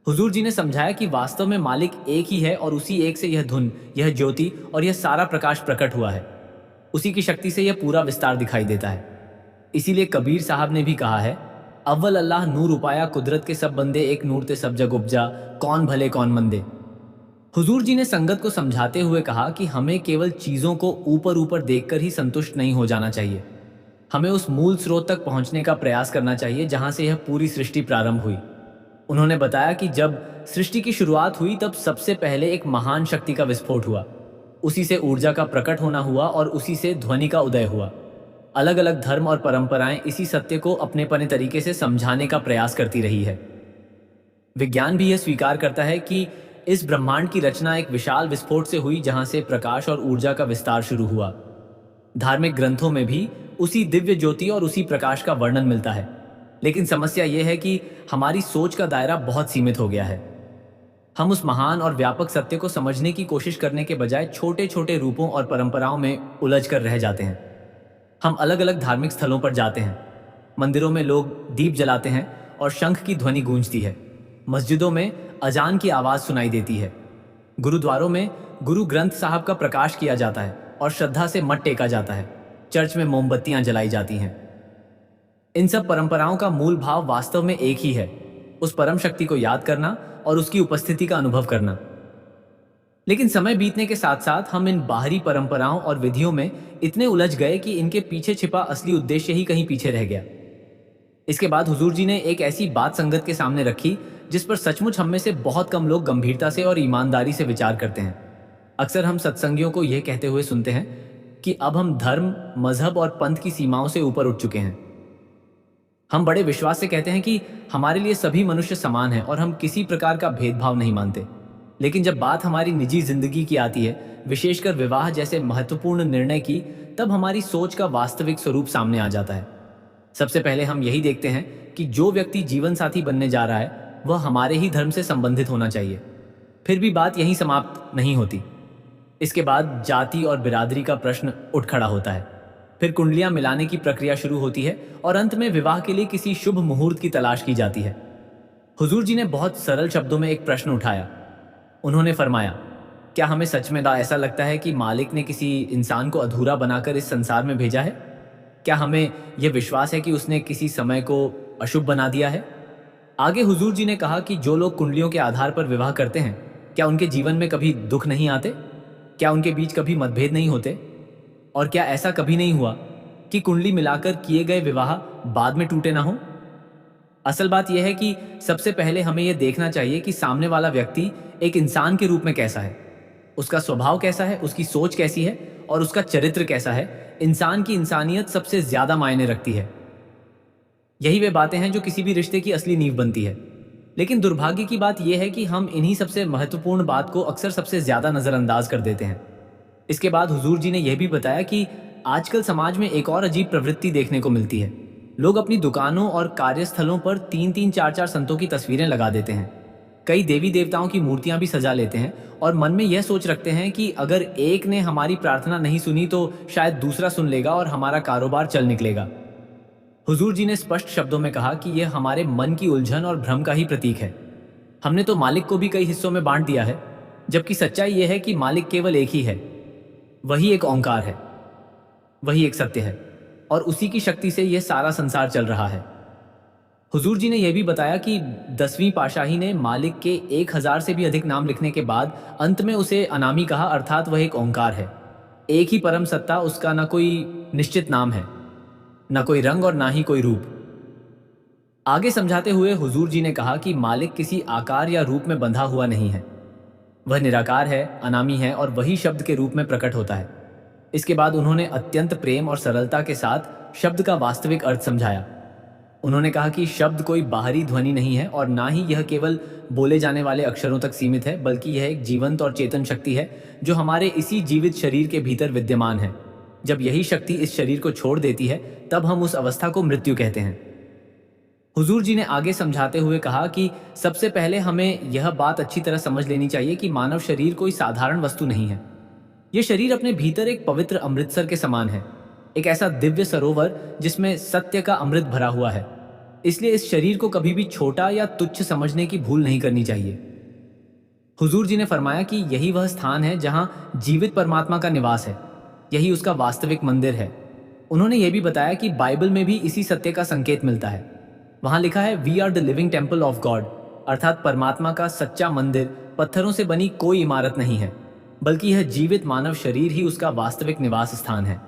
हुजूर जी ने समझाया कि वास्तव में मालिक एक ही है और उसी एक से यह धुन, यह ज्योति और यह सारा प्रकाश प्रकट हुआ है। उसी की शक्ति से यह पूरा विस्तार दिखाई देता है। इसीलिए कबीर साहब ने भी कहा है, अव्वल अल्लाह नूर उपाया, कुदरत के सब बंदे, एक नूर ते सब जग उपजा, कौन भले कौन मंदे। हुजूर जी ने संगत को समझाते हुए कहा कि हमें केवल चीजों को ऊपर ऊपर देखकर ही संतुष्ट नहीं हो जाना चाहिए। हमें उस मूल स्रोत तक पहुंचने का प्रयास करना चाहिए जहां से यह पूरी सृष्टि प्रारंभ हुई। उन्होंने बताया कि जब सृष्टि की शुरुआत हुई तब सबसे पहले एक महान शक्ति का विस्फोट हुआ। उसी से ऊर्जा का प्रकट होना हुआ और उसी से ध्वनि का उदय हुआ। अलग अलग धर्म और परंपराएं इसी सत्य को अपने अपने तरीके से समझाने का प्रयास करती रही है। विज्ञान भी यह स्वीकार करता है कि इस ब्रह्मांड की रचना एक विशाल विस्फोट से हुई जहां से प्रकाश और ऊर्जा का विस्तार शुरू हुआ। धार्मिक ग्रंथों में भी उसी दिव्य ज्योति और उसी प्रकाश का वर्णन मिलता है, लेकिन समस्या यह है कि हमारी सोच का दायरा बहुत सीमित हो गया है। हम उस महान और व्यापक सत्य को समझने की कोशिश करने के बजाय छोटे छोटे रूपों और परंपराओं में उलझ कर रह जाते हैं। हम अलग अलग धार्मिक स्थलों पर जाते हैं। मंदिरों में लोग दीप जलाते हैं और शंख की ध्वनि गूंजती है। मस्जिदों में अजान की आवाज़ सुनाई देती है। गुरुद्वारों में गुरु ग्रंथ साहब का प्रकाश किया जाता है और श्रद्धा से मट टेका जाता है। चर्च में मोमबत्तियां जलाई जाती हैं। इन सब परंपराओं का मूल भाव वास्तव में एक ही है, उस परम शक्ति को याद करना और उसकी उपस्थिति का अनुभव करना। लेकिन समय बीतने के साथ साथ हम इन बाहरी परंपराओं और विधियों में इतने उलझ गए कि इनके पीछे छिपा असली उद्देश्य ही कहीं पीछे रह गया। इसके बाद हुजूर जी ने एक ऐसी बात संगत के सामने रखी जिस पर सचमुच हम में से बहुत कम लोग गंभीरता से और ईमानदारी से विचार करते हैं। अक्सर हम सत्संगियों को यह कहते हुए सुनते हैं कि अब हम धर्म, मजहब और पंथ की सीमाओं से ऊपर उठ चुके हैं। हम बड़े विश्वास से कहते हैं कि हमारे लिए सभी मनुष्य समान हैं और हम किसी प्रकार का भेदभाव नहीं मानते। लेकिन जब बात हमारी निजी जिंदगी की आती है, विशेषकर विवाह जैसे महत्वपूर्ण निर्णय की, तब हमारी सोच का वास्तविक स्वरूप सामने आ जाता है। सबसे पहले हम यही देखते हैं कि जो व्यक्ति जीवन साथी बनने जा रहा है वह हमारे ही धर्म से संबंधित होना चाहिए। फिर भी बात यहीं समाप्त नहीं होती। इसके बाद जाति और बिरादरी का प्रश्न उठ खड़ा होता है। फिर कुंडलियां मिलाने की प्रक्रिया शुरू होती है और अंत में विवाह के लिए किसी शुभ मुहूर्त की तलाश की जाती है। हुजूर जी ने बहुत सरल शब्दों में एक प्रश्न उठाया। उन्होंने फरमाया, क्या हमें सच में ऐसा लगता है कि मालिक ने किसी इंसान को अधूरा बनाकर इस संसार में भेजा है? क्या हमें यह विश्वास है कि उसने किसी समय को अशुभ बना दिया है? आगे हुजूर जी ने कहा कि जो लोग कुंडलियों के आधार पर विवाह करते हैं, क्या उनके जीवन में कभी दुख नहीं आते? क्या उनके बीच कभी मतभेद नहीं होते? और क्या ऐसा कभी नहीं हुआ कि कुंडली मिलाकर किए गए विवाह बाद में टूटे ना हो? असल बात यह है कि सबसे पहले हमें यह देखना चाहिए कि सामने वाला व्यक्ति एक इंसान के रूप में कैसा है, उसका स्वभाव कैसा है, उसकी सोच कैसी है और उसका चरित्र कैसा है। इंसान की इंसानियत सबसे ज्यादा मायने रखती है। यही वे बातें हैं जो किसी भी रिश्ते की असली नींव बनती है। लेकिन दुर्भाग्य की बात यह है कि हम इन्हीं सबसे महत्वपूर्ण बात को अक्सर सबसे ज्यादा नजरअंदाज कर देते हैं। इसके बाद हुजूर जी ने यह भी बताया कि आजकल समाज में एक और अजीब प्रवृत्ति देखने को मिलती है। लोग अपनी दुकानों और कार्यस्थलों पर 3-3, 4-4 संतों की तस्वीरें लगा देते हैं। कई देवी देवताओं की मूर्तियां भी सजा लेते हैं और मन में यह सोच रखते हैं कि अगर एक ने हमारी प्रार्थना नहीं सुनी तो शायद दूसरा सुन लेगा और हमारा कारोबार चल निकलेगा। हुजूर जी ने स्पष्ट शब्दों में कहा कि यह हमारे मन की उलझन और भ्रम का ही प्रतीक है। हमने तो मालिक को भी कई हिस्सों में बांट दिया है, जबकि सच्चाई यह है कि मालिक केवल एक ही है। वही एक ओंकार है, वही एक सत्य है और उसी की शक्ति से यह सारा संसार चल रहा है। हुजूर जी ने यह भी बताया कि 10वीं पातशाही ने मालिक के 1000 से भी अधिक नाम लिखने के बाद अंत में उसे अनामी कहा, अर्थात वह एक ओंकार है। एक ही परम सत्ता, उसका ना कोई निश्चित नाम है, ना कोई रंग और ना ही कोई रूप। आगे समझाते हुए हुजूर जी ने कहा कि मालिक किसी आकार या रूप में बंधा हुआ नहीं है। वह निराकार है, अनामी है और वही शब्द के रूप में प्रकट होता है। इसके बाद उन्होंने अत्यंत प्रेम और सरलता के साथ शब्द का वास्तविक अर्थ समझाया। उन्होंने कहा कि शब्द कोई बाहरी ध्वनि नहीं है और ना ही यह केवल बोले जाने वाले अक्षरों तक सीमित है, बल्कि यह एक जीवंत और चेतन शक्ति है जो हमारे इसी जीवित शरीर के भीतर विद्यमान है। जब यही शक्ति इस शरीर को छोड़ देती है, तब हम उस अवस्था को मृत्यु कहते हैं। हुजूर जी ने आगे समझाते हुए कहा कि सबसे पहले हमें यह बात अच्छी तरह समझ लेनी चाहिए कि मानव शरीर कोई साधारण वस्तु नहीं है। यह शरीर अपने भीतर एक पवित्र अमृतसर के समान है, एक ऐसा दिव्य सरोवर जिसमें सत्य का अमृत भरा हुआ है। इसलिए इस शरीर को कभी भी छोटा या तुच्छ समझने की भूल नहीं करनी चाहिए। हुजूर जी ने फरमाया कि यही वह स्थान है जहां जीवित परमात्मा का निवास है, यही उसका वास्तविक मंदिर है। उन्होंने यह भी बताया कि बाइबल में भी इसी सत्य का संकेत मिलता है। वहां लिखा है, we are the living temple of God, अर्थात परमात्मा का सच्चा मंदिर पत्थरों से बनी कोई इमारत नहीं है, बल्कि यह जीवित मानव शरीर ही उसका वास्तविक निवास स्थान है।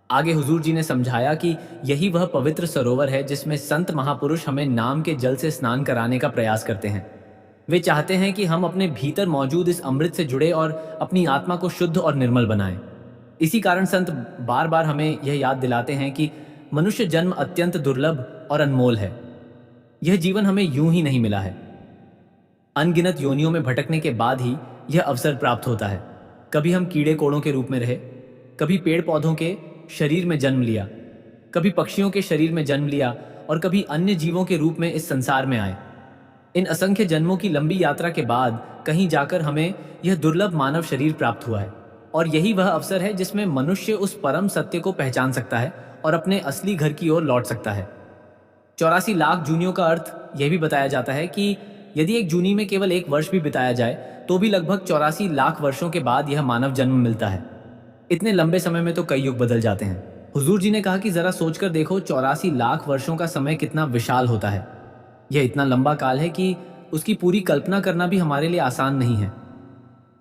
आगे हुजूर जी ने समझाया कि यही वह पवित्र सरोवर है जिसमें संत महापुरुष हमें नाम के जल से स्नान कराने का प्रयास करते हैं। वे चाहते हैं कि हम अपने भीतर मौजूद इस अमृत से जुड़े और अपनी आत्मा को शुद्ध और निर्मल बनाएं। इसी कारण संत बार बार हमें यह याद दिलाते हैं कि मनुष्य जन्म अत्यंत दुर्लभ और अनमोल है। यह जीवन हमें यूं ही नहीं मिला है। अनगिनत योनियों में भटकने के बाद ही यह अवसर प्राप्त होता है। कभी हम कीड़े कोड़ों के रूप में रहे, कभी पेड़ पौधों के शरीर में जन्म लिया, कभी पक्षियों के शरीर में जन्म लिया और कभी अन्य जीवों के रूप में इस संसार में आए। इन असंख्य जन्मों की लंबी यात्रा के बाद कहीं जाकर हमें यह दुर्लभ मानव शरीर प्राप्त हुआ है, और यही वह अवसर है जिसमें मनुष्य उस परम सत्य को पहचान सकता है और अपने असली घर की ओर लौट सकता है। 84 लाख जूनियों का अर्थ यह भी बताया जाता है कि यदि एक जूनी में केवल एक वर्ष भी बिताया जाए तो भी लगभग 84 लाख वर्षों के बाद यह मानव जन्म मिलता है। इतने लंबे समय में तो कई युग बदल जाते हैं। हुजूर जी ने कहा कि जरा सोचकर देखो, 84 लाख वर्षों का समय कितना विशाल होता है। यह इतना लंबा काल है कि उसकी पूरी कल्पना करना भी हमारे लिए आसान नहीं है।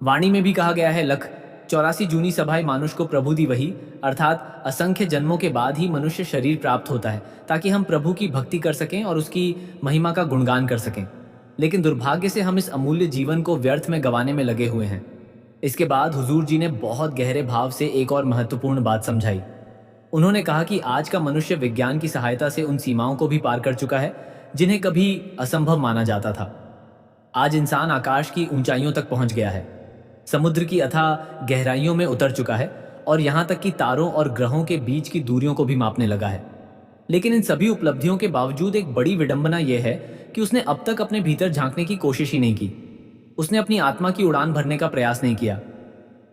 वाणी में भी कहा गया है, लख 84 जूनी सभाएं मानुष को प्रभु दी वही, अर्थात असंख्य जन्मों के बाद ही मनुष्य शरीर प्राप्त होता है ताकि हम प्रभु की भक्ति कर सकें और उसकी महिमा का गुणगान कर सकें। लेकिन दुर्भाग्य से हम इस अमूल्य जीवन को व्यर्थ में गंवाने में लगे हुए हैं। इसके बाद हुजूर जी ने बहुत गहरे भाव से एक और महत्वपूर्ण बात समझाई। उन्होंने कहा कि आज का मनुष्य विज्ञान की सहायता से उन सीमाओं को भी पार कर चुका है जिन्हें कभी असंभव माना जाता था। आज इंसान आकाश की ऊंचाइयों तक पहुंच गया है, समुद्र की अथाह गहराइयों में उतर चुका है और यहाँ तक कि तारों और ग्रहों के बीच की दूरियों को भी मापने लगा है। लेकिन इन सभी उपलब्धियों के बावजूद एक बड़ी विडंबना यह है कि उसने अब तक अपने भीतर झांकने की कोशिश ही नहीं की। उसने अपनी आत्मा की उड़ान भरने का प्रयास नहीं किया।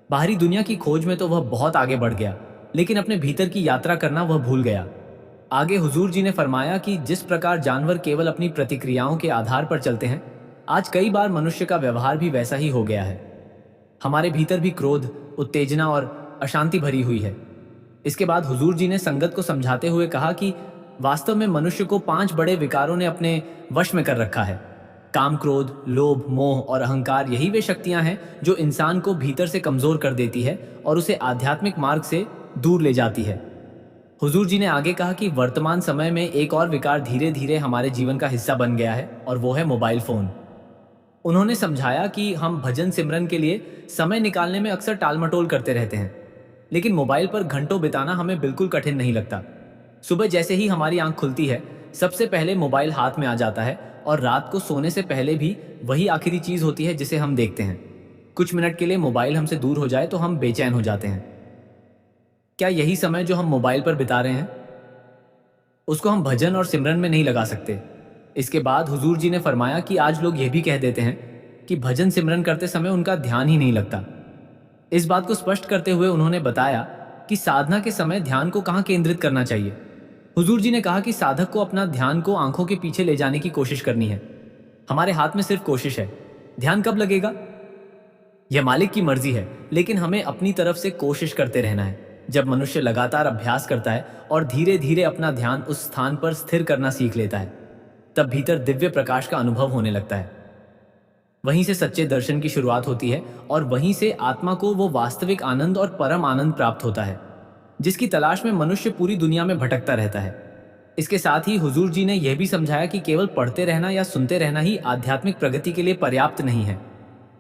बाहरी दुनिया की खोज में तो वह बहुत आगे बढ़ गया, लेकिन अपने भीतर की यात्रा करना वह भूल गया। आगे हुजूर जी ने फरमाया कि जिस प्रकार जानवर केवल अपनी प्रतिक्रियाओं के आधार पर चलते हैं, आज कई बार मनुष्य का व्यवहार भी वैसा ही हो गया है। हमारे भीतर भी क्रोध, उत्तेजना और अशांति भरी हुई है। इसके बाद हुजूर जी ने संगत को समझाते हुए कहा कि वास्तव में मनुष्य को 5 बड़े विकारों ने अपने वश में कर रखा है। काम, क्रोध, लोभ, मोह और अहंकार यही वे शक्तियां हैं जो इंसान को भीतर से कमजोर कर देती है और उसे आध्यात्मिक मार्ग से दूर ले जाती है। हुजूर जी ने आगे कहा कि वर्तमान समय में एक और विकार धीरे धीरे हमारे जीवन का हिस्सा बन गया है और वो है मोबाइल फोन। उन्होंने समझाया कि हम भजन सिमरन के लिए समय निकालने में अक्सर टालमटोल करते रहते हैं, लेकिन मोबाइल पर घंटों बिताना हमें बिल्कुल कठिन नहीं लगता। सुबह जैसे ही हमारी आंख खुलती है, सबसे पहले मोबाइल हाथ में आ जाता है और रात को सोने से पहले भी वही आखिरी चीज होती है जिसे हम देखते हैं। कुछ मिनट के लिए मोबाइल हमसे दूर हो जाए तो हम बेचैन हो जाते हैं। क्या यही समय जो हम मोबाइल पर बिता रहे हैं, उसको हम भजन और सिमरन में नहीं लगा सकते? इसके बाद हुजूर जी ने फरमाया कि आज लोग यह भी कह देते हैं कि भजन सिमरन करते समय उनका ध्यान ही नहीं लगता। इस बात को स्पष्ट करते हुए उन्होंने बताया कि साधना के समय ध्यान को कहाँ केंद्रित करना चाहिए। हुजूर जी ने कहा कि साधक को अपना ध्यान को आंखों के पीछे ले जाने की कोशिश करनी है। हमारे हाथ में सिर्फ कोशिश है, ध्यान कब लगेगा यह मालिक की मर्जी है, लेकिन हमें अपनी तरफ से कोशिश करते रहना है। जब मनुष्य लगातार अभ्यास करता है और धीरे धीरे अपना ध्यान उस स्थान पर स्थिर करना सीख लेता है, तब भीतर दिव्य प्रकाश का अनुभव होने लगता है। वहीं से सच्चे दर्शन की शुरुआत होती है और वहीं से आत्मा को वो वास्तविक आनंद और परम आनंद प्राप्त होता है जिसकी तलाश में मनुष्य पूरी दुनिया में भटकता रहता है। इसके साथ ही हुजूर जी ने यह भी समझाया कि केवल पढ़ते रहना या सुनते रहना ही आध्यात्मिक प्रगति के लिए पर्याप्त नहीं है।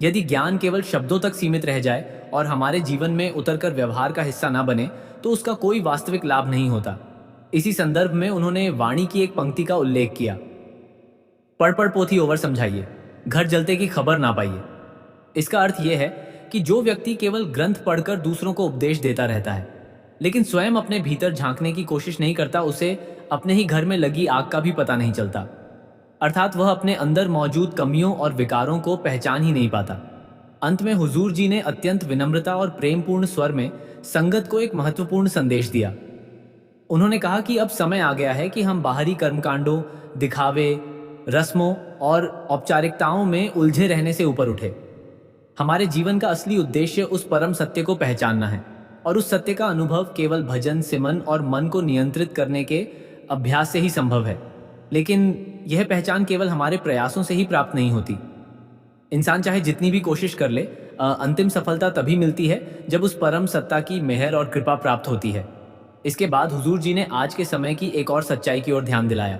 यदि ज्ञान केवल शब्दों तक सीमित रह जाए और हमारे जीवन में उतरकर व्यवहार का हिस्सा ना बने तो उसका कोई वास्तविक लाभ नहीं होता। इसी संदर्भ में उन्होंने वाणी की एक पंक्ति का उल्लेख किया, पढ़ पढ़ पोथी ओवर समझाइए, घर जलते की खबर ना पाइए। इसका अर्थ यह है कि जो व्यक्ति केवल ग्रंथ पढ़कर दूसरों को उपदेश देता रहता है लेकिन स्वयं अपने भीतर झांकने की कोशिश नहीं करता, उसे अपने ही घर में लगी आग का भी पता नहीं चलता। अर्थात वह अपने अंदर मौजूद कमियों और विकारों को पहचान ही नहीं पाता। अंत में हुजूर जी ने अत्यंत विनम्रता और प्रेमपूर्ण स्वर में संगत को एक महत्वपूर्ण संदेश दिया। उन्होंने कहा कि अब समय आ गया है कि हम बाहरी कर्मकांडों, दिखावे, रस्मों और औपचारिकताओं में उलझे रहने से ऊपर उठे। हमारे जीवन का असली उद्देश्य उस परम सत्य को पहचानना है और उस सत्य का अनुभव केवल भजन, सिमन और मन को नियंत्रित करने के अभ्यास से ही संभव है। लेकिन यह पहचान केवल हमारे प्रयासों से ही प्राप्त नहीं होती। इंसान चाहे जितनी भी कोशिश कर ले, अंतिम सफलता तभी मिलती है जब उस परम सत्ता की मेहर और कृपा प्राप्त होती है। इसके बाद हुजूर जी ने आज के समय की एक और सच्चाई की ओर ध्यान दिलाया।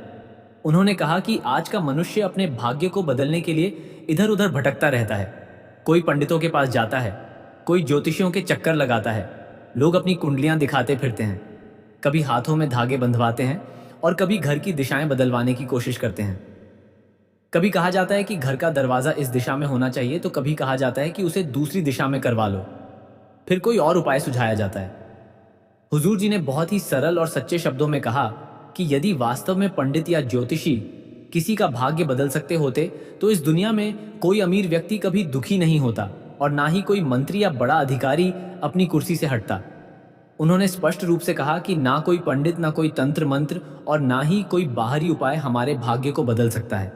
उन्होंने कहा कि आज का मनुष्य अपने भाग्य को बदलने के लिए इधर उधर भटकता रहता है। कोई पंडितों के पास जाता है, कोई ज्योतिषियों के चक्कर लगाता है, लोग अपनी कुंडलियां दिखाते फिरते हैं, कभी हाथों में धागे बंधवाते हैं और कभी घर की दिशाएं बदलवाने की कोशिश करते हैं। कभी कहा जाता है कि घर का दरवाजा इस दिशा में होना चाहिए तो कभी कहा जाता है कि उसे दूसरी दिशा में करवा लो। फिर कोई और उपाय सुझाया जाता है। हुजूर जी ने बहुत ही सरल और सच्चे शब्दों में कहा कि यदि वास्तव में पंडित या ज्योतिषी किसी का भाग्य बदल सकते होते तो इस दुनिया में कोई अमीर व्यक्ति कभी दुखी नहीं होता और ना ही कोई मंत्री या बड़ा अधिकारी अपनी कुर्सी से हटता। उन्होंने स्पष्ट रूप से कहा कि ना कोई पंडित, ना कोई तंत्र मंत्र और ना ही कोई बाहरी उपाय हमारे भाग्य को बदल सकता है।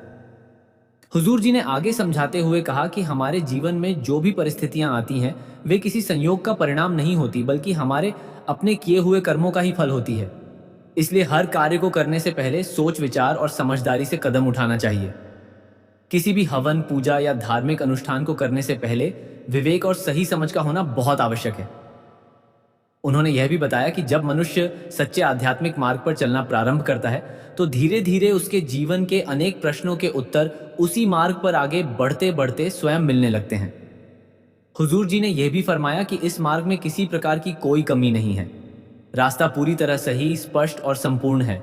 हुजूर जी ने आगे समझाते हुए कहा कि हमारे जीवन में जो भी परिस्थितियां आती हैं वे किसी संयोग का परिणाम नहीं होती बल्कि हमारे अपने किए हुए कर्मों का ही फल होती है। इसलिए हर कार्य को करने से पहले सोच विचार और समझदारी से कदम उठाना चाहिए। किसी भी हवन, पूजा या धार्मिक अनुष्ठान को करने से पहले विवेक और सही समझ का होना बहुत आवश्यक है। उन्होंने यह भी बताया कि जब मनुष्य सच्चे आध्यात्मिक मार्ग पर चलना प्रारंभ करता है तो धीरे धीरे उसके जीवन के अनेक प्रश्नों के उत्तर उसी मार्ग पर आगे बढ़ते बढ़ते स्वयं मिलने लगते हैं। हुजूर जी ने यह भी फरमाया कि इस मार्ग में किसी प्रकार की कोई कमी नहीं है। रास्ता पूरी तरह सही, स्पष्ट और संपूर्ण है।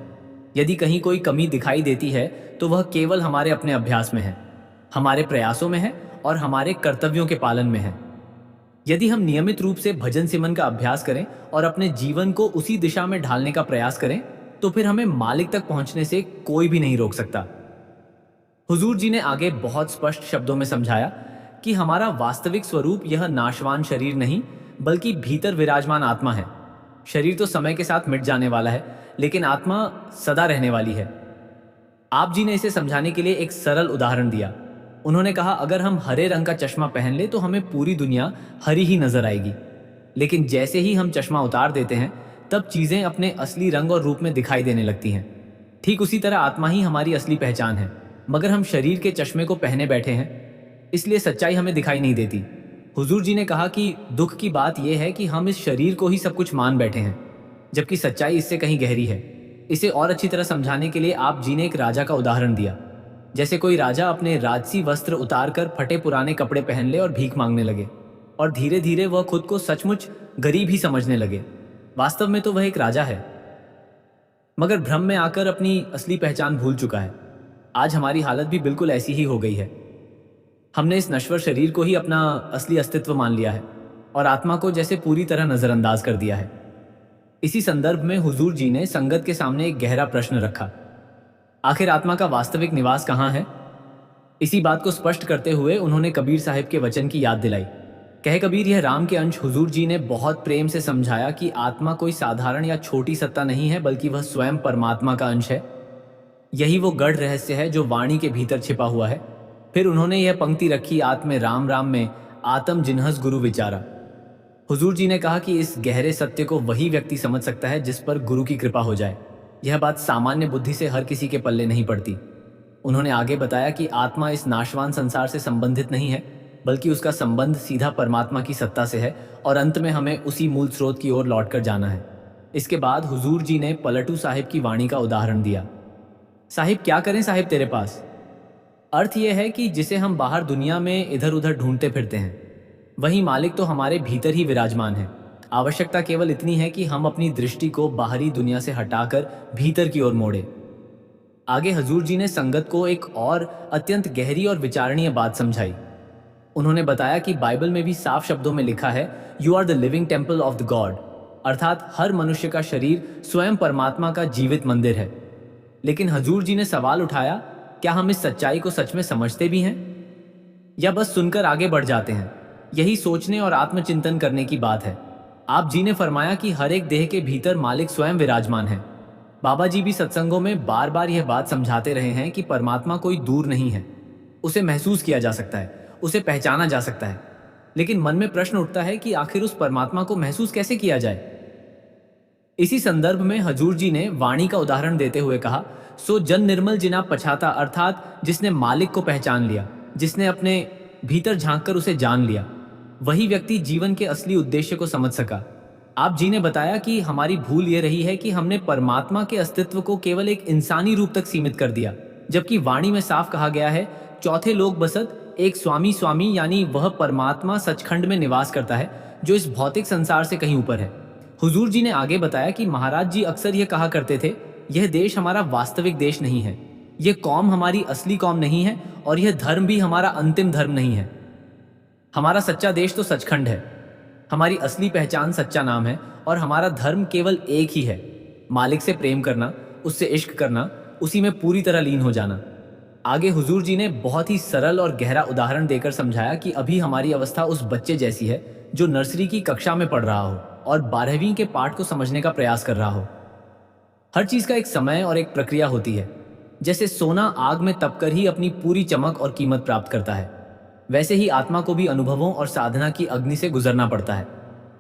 यदि कहीं कोई कमी दिखाई देती है तो वह केवल हमारे अपने अभ्यास में है, हमारे प्रयासों में है और हमारे कर्तव्यों के पालन में है। यदि हम नियमित रूप से भजन सिमन का अभ्यास करें और अपने जीवन को उसी दिशा में ढालने का प्रयास करें तो फिर हमें मालिक तक पहुंचने से कोई भी नहीं रोक सकता। हुजूर जी ने आगे बहुत स्पष्ट शब्दों में समझाया कि हमारा वास्तविक स्वरूप यह नाशवान शरीर नहीं बल्कि भीतर विराजमान आत्मा है। शरीर तो समय के साथ मिट जाने वाला है लेकिन आत्मा सदा रहने वाली है। आप जी ने इसे समझाने के लिए एक सरल उदाहरण दिया। उन्होंने कहा, अगर हम हरे रंग का चश्मा पहन ले तो हमें पूरी दुनिया हरी ही नजर आएगी, लेकिन जैसे ही हम चश्मा उतार देते हैं तब चीजें अपने असली रंग और रूप में दिखाई देने लगती हैं। ठीक उसी तरह आत्मा ही हमारी असली पहचान है, मगर हम शरीर के चश्मे को पहने बैठे हैं, इसलिए सच्चाई हमें दिखाई नहीं देती। हुजूर जी ने कहा कि दुख की बात यह है कि हम इस शरीर को ही सब कुछ मान बैठे हैं, जबकि सच्चाई इससे कहीं गहरी है। इसे और अच्छी तरह समझाने के लिए आप जी ने एक राजा का उदाहरण दिया। जैसे कोई राजा अपने राजसी वस्त्र उतारकर फटे पुराने कपड़े पहन ले और भीख मांगने लगे और धीरे धीरे वह खुद को सचमुच गरीब ही समझने लगे। वास्तव में तो वह एक राजा है, मगर भ्रम में आकर अपनी असली पहचान भूल चुका है। आज हमारी हालत भी बिल्कुल ऐसी ही हो गई है। हमने इस नश्वर शरीर को ही अपना असली अस्तित्व मान लिया है और आत्मा को जैसे पूरी तरह नजरअंदाज कर दिया है। इसी संदर्भ में हुजूर जी ने संगत के सामने एक गहरा प्रश्न रखा, आखिर आत्मा का वास्तविक निवास कहाँ है? इसी बात को स्पष्ट करते हुए उन्होंने कबीर साहिब के वचन की याद दिलाई। कहे कबीर, यह राम के अंश हुजूर जी ने बहुत प्रेम से समझाया कि आत्मा कोई साधारण या छोटी सत्ता नहीं है बल्कि वह स्वयं परमात्मा का अंश है। यही वो गढ़ रहस्य है जो वाणी के भीतर छिपा हुआ है। फिर उन्होंने यह पंक्ति रखी, आत्मे राम राम में आत्म जिन्हस गुरु विचारा। हुजूर जी ने कहा कि इस गहरे सत्य को वही व्यक्ति समझ सकता है जिस पर गुरु की कृपा हो जाए। यह बात सामान्य बुद्धि से हर किसी के पल्ले नहीं पड़ती। उन्होंने आगे बताया कि आत्मा इस नाशवान संसार से संबंधित नहीं है, बल्कि उसका संबंध सीधा परमात्मा की सत्ता से है और अंत में हमें उसी मूल स्रोत की ओर लौटकर जाना है। इसके बाद हुजूर जी ने पलटू साहिब की वाणी का उदाहरण दिया। साहिब, क्या करें साहिब तेरे पास? अर्थ यह है कि जिसे हम बाहर दुनिया में इधर उधर ढूंढते फिरते हैं, वही मालिक तो हमारे भीतर ही विराजमान है। आवश्यकता केवल इतनी है कि हम अपनी दृष्टि को बाहरी दुनिया से हटाकर भीतर की ओर मोड़े। आगे हजूर जी ने संगत को एक और अत्यंत गहरी और विचारणीय बात समझाई। उन्होंने बताया कि बाइबल में भी साफ शब्दों में लिखा है, you are the living temple of the God, अर्थात हर मनुष्य का शरीर स्वयं परमात्मा का जीवित मंदिर है। लेकिन हजूर जी ने सवाल उठाया, क्या हम इस सच्चाई को सच में समझते भी हैं या बस सुनकर आगे बढ़ जाते हैं? यही सोचने और आत्मचिंतन करने की बात है। आप जी ने फरमाया कि हर एक देह के भीतर मालिक स्वयं विराजमान है। बाबा जी भी सत्संगों में बार बार यह बात समझाते रहे हैं कि परमात्मा कोई दूर नहीं है, उसे महसूस किया जा सकता है, उसे पहचाना जा सकता है। लेकिन मन में प्रश्न उठता है कि आखिर उस परमात्मा को महसूस कैसे किया जाए। इसी संदर्भ में हजूर जी ने वाणी का उदाहरण देते हुए कहा, सो जन निर्मल जिना पछाता, अर्थात जिसने मालिक को पहचान लिया, जिसने अपने भीतर झांककर उसे जान लिया, वही व्यक्ति जीवन के असली उद्देश्य को समझ सका। आप जी ने बताया कि हमारी भूल यह रही है कि हमने परमात्मा के अस्तित्व को केवल एक इंसानी रूप तक सीमित कर दिया, जबकि वाणी में साफ कहा गया है, चौथे लोक बसत एक स्वामी स्वामी, यानी वह परमात्मा सचखंड में निवास करता है जो इस भौतिक संसार से कहीं ऊपर है। हुजूर जी ने आगे बताया कि महाराज जी अक्सर यह कहा करते थे, यह देश हमारा वास्तविक देश नहीं है, यह कौम हमारी असली कौम नहीं है, और यह धर्म भी हमारा अंतिम धर्म नहीं है। हमारा सच्चा देश तो सचखंड है, हमारी असली पहचान सच्चा नाम है, और हमारा धर्म केवल एक ही है, मालिक से प्रेम करना, उससे इश्क करना, उसी में पूरी तरह लीन हो जाना। आगे हुजूर जी ने बहुत ही सरल और गहरा उदाहरण देकर समझाया कि अभी हमारी अवस्था उस बच्चे जैसी है जो नर्सरी की कक्षा में पढ़ रहा हो और 12वीं के पाठ को समझने का प्रयास कर रहा हो। हर चीज का एक समय और एक प्रक्रिया होती है। जैसे सोना आग में तपकर ही अपनी पूरी चमक और कीमत प्राप्त करता है, वैसे ही आत्मा को भी अनुभवों और साधना की अग्नि से गुजरना पड़ता है।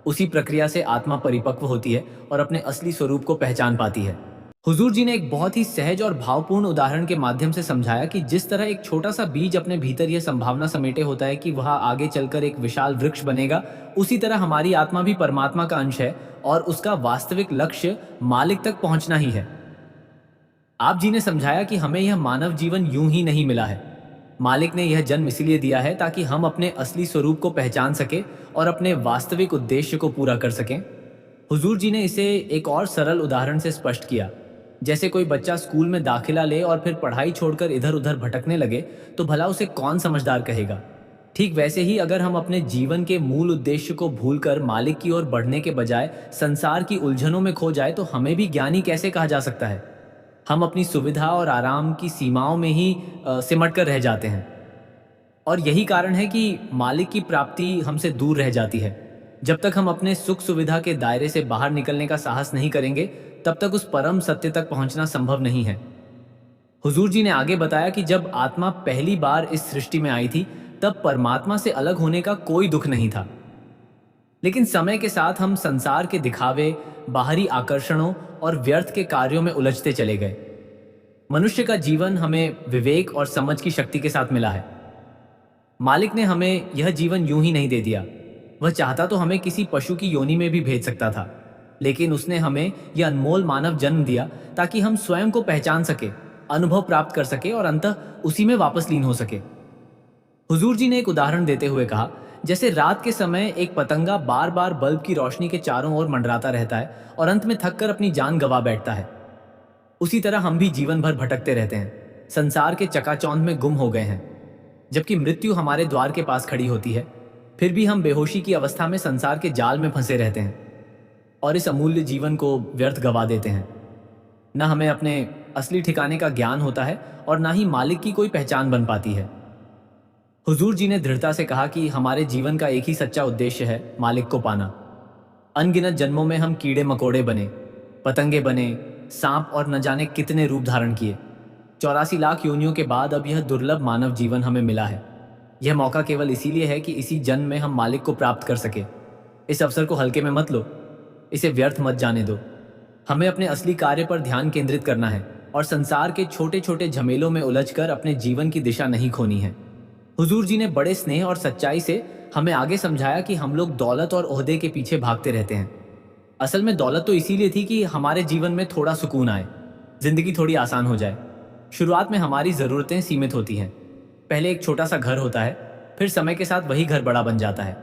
उसी प्रक्रिया से आत्मा परिपक्व होती है और अपने असली स्वरूप को पहचान पाती है। हुजूर जी ने एक बहुत ही सहज और भावपूर्ण उदाहरण के माध्यम से समझाया कि जिस तरह एक छोटा सा बीज अपने भीतर यह संभावना समेटे होता है कि वह आगे चलकर एक विशाल वृक्ष बनेगा, उसी तरह हमारी आत्मा भी परमात्मा का अंश है और उसका वास्तविक लक्ष्य मालिक तक पहुंचना ही है। आप जी ने समझाया कि हमें यह मानव जीवन यूं ही नहीं मिला है। मालिक ने यह जन्म इसलिए दिया है ताकि हम अपने असली स्वरूप को पहचान सके और अपने वास्तविक उद्देश्य को पूरा कर सकें। हुजूर जी ने इसे एक और सरल उदाहरण से स्पष्ट किया। जैसे कोई बच्चा स्कूल में दाखिला ले और फिर पढ़ाई छोड़कर इधर उधर भटकने लगे तो भला उसे कौन समझदार कहेगा। ठीक वैसे ही अगर हम अपने जीवन के मूल उद्देश्य को भूलकर मालिक की ओर बढ़ने के बजाय संसार की उलझनों में खो जाए तो हमें भी ज्ञानी कैसे कहा जा सकता है। हम अपनी सुविधा और आराम की सीमाओं में ही सिमट कर रह जाते हैं, और यही कारण है कि मालिक की प्राप्ति हमसे दूर रह जाती है। जब तक हम अपने सुख सुविधा के दायरे से बाहर निकलने का साहस नहीं करेंगे, तब तक उस परम सत्य तक पहुंचना संभव नहीं है। हुजूर जी ने आगे बताया कि जब आत्मा पहली बार इस सृष्टि में आई थी, तब परमात्मा से अलग होने का कोई दुख नहीं था। लेकिन समय के साथ हम संसार के दिखावे, बाहरी आकर्षणों और व्यर्थ के कार्यों में उलझते चले गए। मनुष्य का जीवन हमें विवेक और समझ की शक्ति के साथ मिला है। मालिक ने हमें यह जीवन यूं ही नहीं दे दिया। वह चाहता तो हमें किसी पशु की योनि में भी भेज सकता था, लेकिन उसने हमें यह अनमोल मानव जन्म दिया ताकि हम स्वयं को पहचान सके, अनुभव प्राप्त कर सके और अंततः उसी में वापस लीन हो सके। हुजूर जी ने एक उदाहरण देते हुए कहा, जैसे रात के समय एक पतंगा बार बार बल्ब की रोशनी के चारों ओर मंडराता रहता है और अंत में थककर अपनी जान गंवा बैठता है, उसी तरह हम भी जीवन भर भटकते रहते हैं, संसार के चकाचौंध में गुम हो गए हैं। जबकि मृत्यु हमारे द्वार के पास खड़ी होती है, फिर भी हम बेहोशी की अवस्था में संसार के जाल में फंसे रहते हैं और इस अमूल्य जीवन को व्यर्थ गवा देते हैं। न हमें अपने असली ठिकाने का ज्ञान होता है और ना ही मालिक की कोई पहचान बन पाती है। हुजूर जी ने दृढ़ता से कहा कि हमारे जीवन का एक ही सच्चा उद्देश्य है, मालिक को पाना। अनगिनत जन्मों में हम कीड़े मकोड़े बने, पतंगे बने, सांप और न जाने कितने रूप धारण किए। 84 लाख योनियों के बाद अब यह दुर्लभ मानव जीवन हमें मिला है। यह मौका केवल इसीलिए है कि इसी जन्म में हम मालिक को प्राप्त कर सके। इस अवसर को हल्के में मत लो, इसे व्यर्थ मत जाने दो। हमें अपने असली कार्य पर ध्यान केंद्रित करना है, और संसार के छोटे छोटे झमेलों में उलझकर अपने जीवन की दिशा नहीं खोनी है। हुजूर जी ने बड़े स्नेह और सच्चाई से हमें आगे समझाया कि हम लोग दौलत और ओहदे के पीछे भागते रहते हैं। असल में दौलत तो इसीलिए थी कि हमारे जीवन में थोड़ा सुकून आए, जिंदगी थोड़ी आसान हो जाए। शुरुआत में हमारी ज़रूरतें सीमित होती हैं। पहले एक छोटा सा घर होता है, फिर समय के साथ वही घर बड़ा बन जाता है।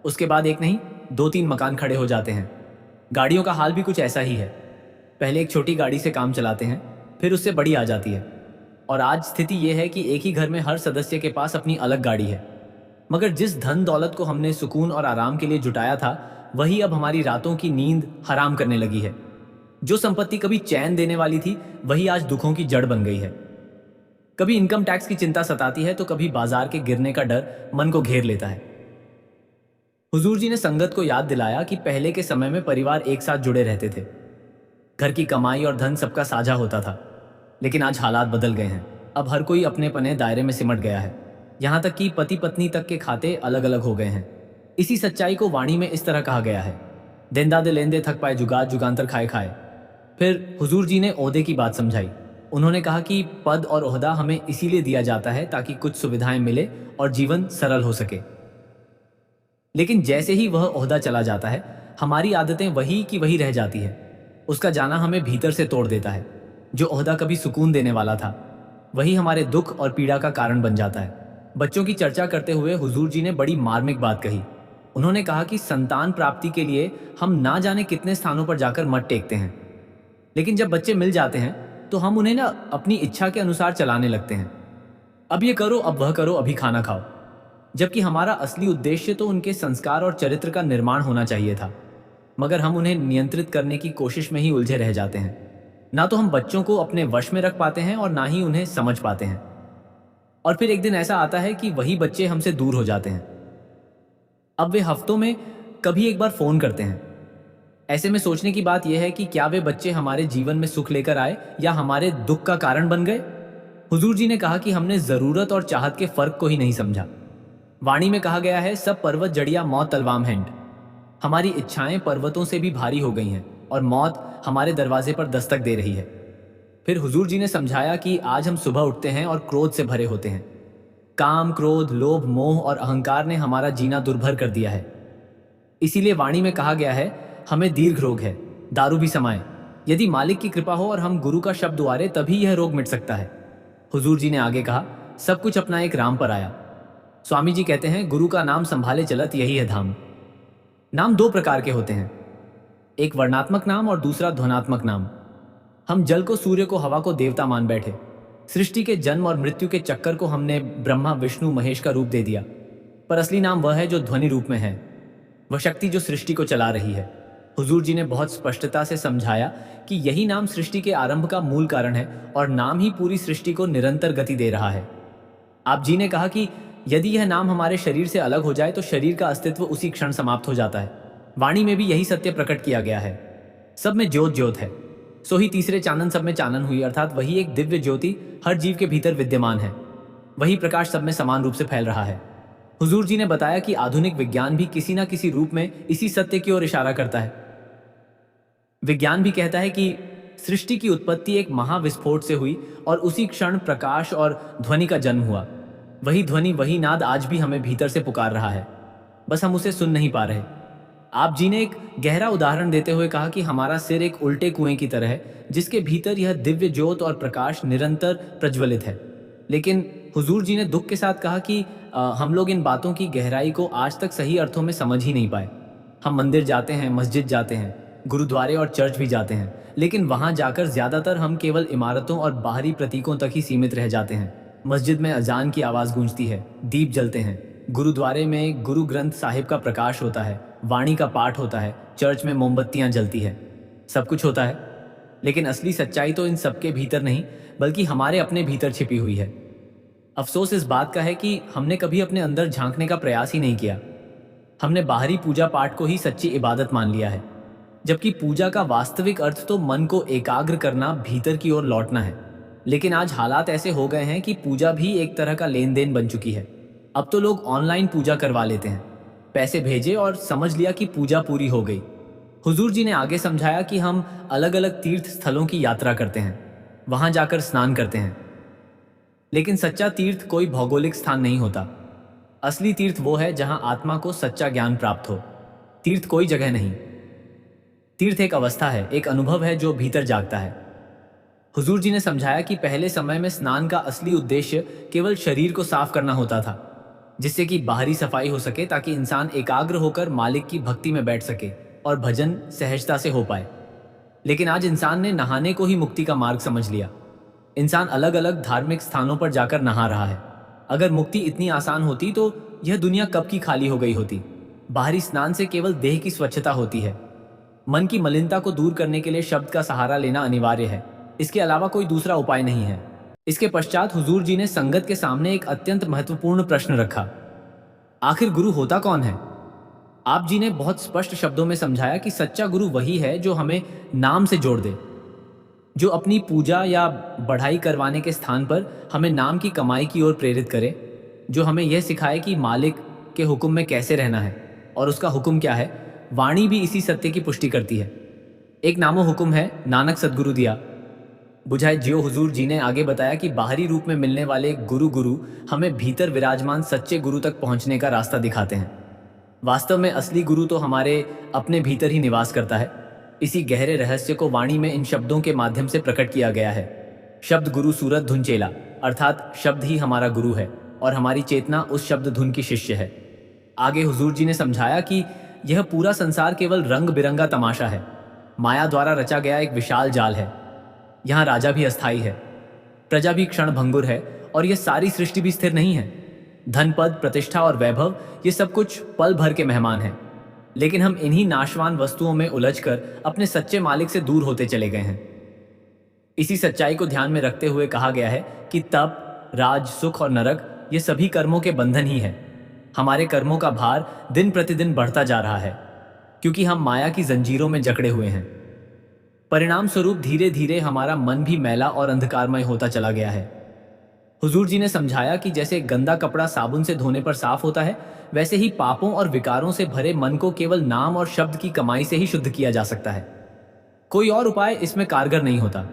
उसके बाद एक नहीं, 2-3 मकान खड़े हो जाते हैं। गाड़ियों का हाल भी कुछ ऐसा ही है। पहले एक छोटी गाड़ी से काम चलाते हैं, फिर उससे बड़ी आ जाती है। और आज स्थिति यह है कि एक ही घर में हर सदस्य के पास अपनी अलग गाड़ी है। मगर जिस धन दौलत को हमने सुकून और आराम के लिए जुटाया था, वही अब हमारी रातों की नींद हराम करने लगी है। जो संपत्ति कभी चैन देने वाली थी, वही आज दुखों की जड़ बन गई है। कभी इनकम टैक्स की चिंता सताती है, तो कभी बाजार के गिरने का डर मन को घेर लेता है। हुजूर जी ने संगत को याद दिलाया कि पहले के समय में परिवार एक साथ जुड़े रहते थे। घर की कमाई और धन सबका साझा होता था। लेकिन आज हालात बदल गए हैं। अब हर कोई अपने पने दायरे में सिमट गया है। यहाँ तक कि पति पत्नी तक के खाते अलग अलग हो गए हैं। इसी सच्चाई को वाणी में इस तरह कहा गया है, देंदा दे लेंदे थक पाए जुगात जुगांतर खाए खाए। फिर हुजूर जी ने ओहदे की बात समझाई। उन्होंने कहा कि पद और ओहदा हमें इसीलिए दिया जाता है ताकि कुछ सुविधाएं मिले और जीवन सरल हो सके। लेकिन जैसे ही वह ओहदा चला जाता है, हमारी आदतें वही की वही रह जाती है। उसका जाना हमें भीतर से तोड़ देता है। जो ओहदा कभी सुकून देने वाला था, वही हमारे दुख और पीड़ा का कारण बन जाता है। बच्चों की चर्चा करते हुए हुजूर जी ने बड़ी मार्मिक बात कही। उन्होंने कहा कि संतान प्राप्ति के लिए हम ना जाने कितने स्थानों पर जाकर मत टेकते हैं, लेकिन जब बच्चे मिल जाते हैं तो हम उन्हें ना अपनी इच्छा के अनुसार चलाने लगते हैं। अब ये करो, अब वह करो, अभी खाना खाओ। जबकि हमारा असली उद्देश्य तो उनके संस्कार और चरित्र का निर्माण होना चाहिए था। मगर हम उन्हें नियंत्रित करने की कोशिश में ही उलझे रह जाते हैं। ना तो हम बच्चों को अपने वश में रख पाते हैं और ना ही उन्हें समझ पाते हैं। और फिर एक दिन ऐसा आता है कि वही बच्चे हमसे दूर हो जाते हैं। अब वे हफ्तों में कभी एक बार फोन करते हैं। ऐसे में सोचने की बात यह है कि क्या वे बच्चे हमारे जीवन में सुख लेकर आए या हमारे दुख का कारण बन गए। हुजूर जी ने कहा कि हमने जरूरत और चाहत के फर्क को ही नहीं समझा। वाणी में कहा गया है, सब पर्वत जड़िया मौत तलवाम हैंड। हमारी इच्छाएं पर्वतों से भी भारी हो गई हैं और मौत हमारे दरवाजे पर दस्तक दे रही है। फिर हुजूर जी ने समझाया कि आज हम सुबह उठते हैं और क्रोध से भरे होते हैं। काम, क्रोध, लोभ, मोह और अहंकार ने हमारा जीना दुर्भर कर दिया है। इसीलिए वाणी में कहा गया है, हमें दीर्घ रोग है, दारू भी समाए। यदि मालिक की कृपा हो और हम गुरु का शब्द उआरे, तभी यह रोग मिट सकता है। हुजूर जी ने आगे कहा, सब कुछ अपना एक राम पर आया। स्वामी जी कहते हैं, गुरु का नाम संभाले चलत यही है धाम। नाम 2 प्रकार के होते हैं, एक वर्णात्मक नाम और दूसरा ध्वनात्मक नाम। हम जल को, सूर्य को, हवा को देवता मान बैठे। सृष्टि के जन्म और मृत्यु के चक्कर को हमने ब्रह्मा, विष्णु, महेश का रूप दे दिया। पर असली नाम वह है जो ध्वनि रूप में है, वह शक्ति जो सृष्टि को चला रही है। हुजूर जी ने बहुत स्पष्टता से समझाया कि यही नाम सृष्टि के आरंभ का मूल कारण है और नाम ही पूरी सृष्टि को निरंतर गति दे रहा है। आप जी ने कहा कि यदि यह नाम हमारे शरीर से अलग हो जाए तो शरीर का अस्तित्व उसी क्षण समाप्त हो जाता है। वाणी में भी यही सत्य प्रकट किया गया है, सब में ज्योत ज्योत है, सो ही तीसरे चानन सब में चानन हुई। अर्थात वही एक दिव्य ज्योति हर जीव के भीतर विद्यमान है, वही प्रकाश सब में समान रूप से फैल रहा है। हुजूर जी ने बताया कि आधुनिक विज्ञान भी किसी न किसी रूप में इसी सत्य की ओर इशारा करता है। विज्ञान भी कहता है कि सृष्टि की उत्पत्ति एक महाविस्फोट से हुई और उसी क्षण प्रकाश और ध्वनि का जन्म हुआ। वही ध्वनि, वही नाद आज भी हमें भीतर से पुकार रहा है, बस हम उसे सुन नहीं पा रहे। आप जी ने एक गहरा उदाहरण देते हुए कहा कि हमारा सिर एक उल्टे कुएं की तरह है, जिसके भीतर यह दिव्य ज्योत और प्रकाश निरंतर प्रज्वलित है। लेकिन हुजूर जी ने दुख के साथ कहा कि हम लोग इन बातों की गहराई को आज तक सही अर्थों में समझ ही नहीं पाए। हम मंदिर जाते हैं, मस्जिद जाते हैं, गुरुद्वारे और चर्च भी जाते हैं, लेकिन वहां जाकर ज्यादातर हम केवल इमारतों और बाहरी प्रतीकों तक ही सीमित रह जाते हैं। मस्जिद में अजान की आवाज़ गूंजती है, दीप जलते हैं, गुरुद्वारे में गुरु ग्रंथ साहिब का प्रकाश होता है, वाणी का पाठ होता है, चर्च में मोमबत्तियां जलती है, सब कुछ होता है। लेकिन असली सच्चाई तो इन सबके भीतर नहीं, बल्कि हमारे अपने भीतर छिपी हुई है। अफसोस इस बात का है कि हमने कभी अपने अंदर झांकने का प्रयास ही नहीं किया। हमने बाहरी पूजा पाठ को ही सच्ची इबादत मान लिया है, जबकि पूजा का वास्तविक अर्थ तो मन को एकाग्र करना, भीतर की ओर लौटना है। लेकिन आज हालात ऐसे हो गए हैं कि पूजा भी एक तरह का लेन देन बन चुकी है। अब तो लोग ऑनलाइन पूजा करवा लेते हैं, पैसे भेजे और समझ लिया कि पूजा पूरी हो गई। हुजूर जी ने आगे समझाया कि हम अलग अलग तीर्थ स्थलों की यात्रा करते हैं, वहां जाकर स्नान करते हैं। लेकिन सच्चा तीर्थ कोई भौगोलिक स्थान नहीं होता। असली तीर्थ वो है जहां आत्मा को सच्चा ज्ञान प्राप्त हो। तीर्थ कोई जगह नहीं, तीर्थ एक अवस्था है, एक अनुभव है जो भीतर जागता है। हुजूर जी ने समझाया कि पहले समय में स्नान का असली उद्देश्य केवल शरीर को साफ करना होता था, जिससे कि बाहरी सफाई हो सके, ताकि इंसान एकाग्र होकर मालिक की भक्ति में बैठ सके और भजन सहजता से हो पाए। लेकिन आज इंसान ने नहाने को ही मुक्ति का मार्ग समझ लिया। इंसान अलग अलग धार्मिक स्थानों पर जाकर नहा रहा है। अगर मुक्ति इतनी आसान होती तो यह दुनिया कब की खाली हो गई होती। बाहरी स्नान से केवल देह की स्वच्छता होती है। मन की मलिनता को दूर करने के लिए शब्द का सहारा लेना अनिवार्य है। इसके अलावा कोई दूसरा उपाय नहीं है। इसके पश्चात हुजूर जी ने संगत के सामने एक अत्यंत महत्वपूर्ण प्रश्न रखा। आखिर गुरु होता कौन है? आप जी ने बहुत स्पष्ट शब्दों में समझाया कि सच्चा गुरु वही है जो हमें नाम से जोड़ दे, जो अपनी पूजा या बढ़ाई करवाने के स्थान पर हमें नाम की कमाई की ओर प्रेरित करे, जो हमें यह सिखाए कि मालिक के हुक्म में कैसे रहना है और उसका हुक्म क्या है। वाणी भी इसी सत्य की पुष्टि करती है। एक नामो हुक्म है, नानक सदगुरु दिया बुझाए जियो। हुजूर जी ने आगे बताया कि बाहरी रूप में मिलने वाले गुरु हमें भीतर विराजमान सच्चे गुरु तक पहुंचने का रास्ता दिखाते हैं। वास्तव में असली गुरु तो हमारे अपने भीतर ही निवास करता है। इसी गहरे रहस्य को वाणी में इन शब्दों के माध्यम से प्रकट किया गया है। शब्द गुरु सूरत धुन चेला, अर्थात शब्द ही हमारा गुरु है और हमारी चेतना उस शब्द धुन की शिष्य है। आगे हुजूर जी ने समझाया कि यह पूरा संसार केवल रंग बिरंगा तमाशा है, माया द्वारा रचा गया एक विशाल जाल है। यहाँ राजा भी अस्थाई है, प्रजा भी क्षण भंगुर है और यह सारी सृष्टि भी स्थिर नहीं है। धन, पद, प्रतिष्ठा और वैभव, ये सब कुछ पल भर के मेहमान हैं। लेकिन हम इन्हीं नाशवान वस्तुओं में उलझकर अपने सच्चे मालिक से दूर होते चले गए हैं। इसी सच्चाई को ध्यान में रखते हुए कहा गया है कि तप, राज, सुख और नरक ये सभी कर्मों के बंधन ही है। हमारे कर्मों का भार दिन प्रतिदिन बढ़ता जा रहा है, क्योंकि हम माया की जंजीरों में जकड़े हुए हैं। परिणाम स्वरूप धीरे धीरे हमारा मन भी मैला और अंधकारमय होता चला गया है। हुजूर जी ने समझाया कि जैसे गंदा कपड़ा साबुन से धोने पर साफ होता है, वैसे ही पापों और विकारों से भरे मन को केवल नाम और शब्द की कमाई से ही शुद्ध किया जा सकता है। कोई और उपाय इसमें कारगर नहीं होता।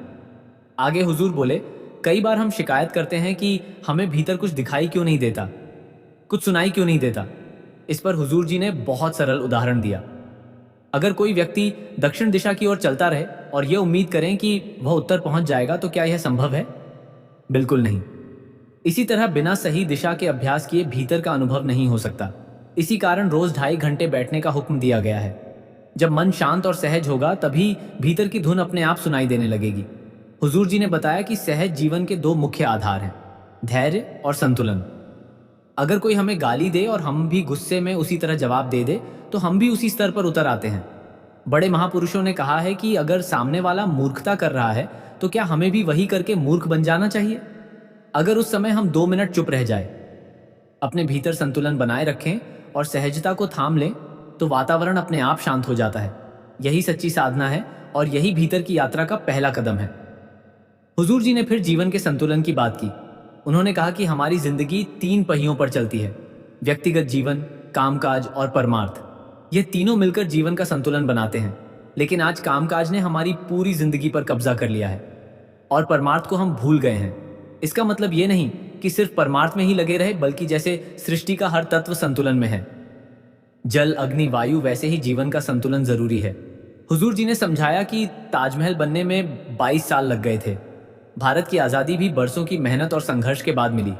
आगे हुजूर बोले, कई बार हम शिकायत करते हैं कि हमें भीतर कुछ दिखाई क्यों नहीं देता, कुछ सुनाई क्यों नहीं देता। इस पर हुजूर जी ने बहुत सरल उदाहरण दिया। अगर कोई व्यक्ति दक्षिण दिशा की ओर चलता रहे और यह उम्मीद करें कि वह उत्तर पहुंच जाएगा, तो क्या यह संभव है? बिल्कुल नहीं। इसी तरह बिना सही दिशा के अभ्यास किए भीतर का अनुभव नहीं हो सकता। इसी कारण रोज 2.5 घंटे बैठने का हुक्म दिया गया है। जब मन शांत और सहज होगा, तभी भीतर की धुन अपने आप सुनाई देने लगेगी। हुजूर जी ने बताया कि सहज जीवन के 2 मुख्य आधार हैं, धैर्य और संतुलन। अगर कोई हमें गाली दे और हम भी गुस्से में उसी तरह जवाब दे दे, तो हम भी उसी स्तर पर उतर आते हैं। बड़े महापुरुषों ने कहा है कि अगर सामने वाला मूर्खता कर रहा है, तो क्या हमें भी वही करके मूर्ख बन जाना चाहिए? अगर उस समय हम 2 मिनट चुप रह जाए, अपने भीतर संतुलन बनाए रखें और सहजता को थाम लें, तो वातावरण अपने आप शांत हो जाता है। यही सच्ची साधना है और यही भीतर की यात्रा का पहला कदम है। हुजूर जी ने फिर जीवन के संतुलन की बात की। उन्होंने कहा कि हमारी जिंदगी 3 पहियों पर चलती है, व्यक्तिगत जीवन, कामकाज और परमार्थ। ये तीनों मिलकर जीवन का संतुलन बनाते हैं। लेकिन आज कामकाज ने हमारी पूरी जिंदगी पर कब्जा कर लिया है और परमार्थ को हम भूल गए हैं। इसका मतलब ये नहीं कि सिर्फ परमार्थ में ही लगे रहे, बल्कि जैसे सृष्टि का हर तत्व संतुलन में है, जल, अग्नि, वायु, वैसे ही जीवन का संतुलन जरूरी है। हुजूर जी ने समझाया कि ताजमहल बनने में 22 साल लग गए थे। भारत की आज़ादी भी बरसों की मेहनत और संघर्ष के बाद मिली।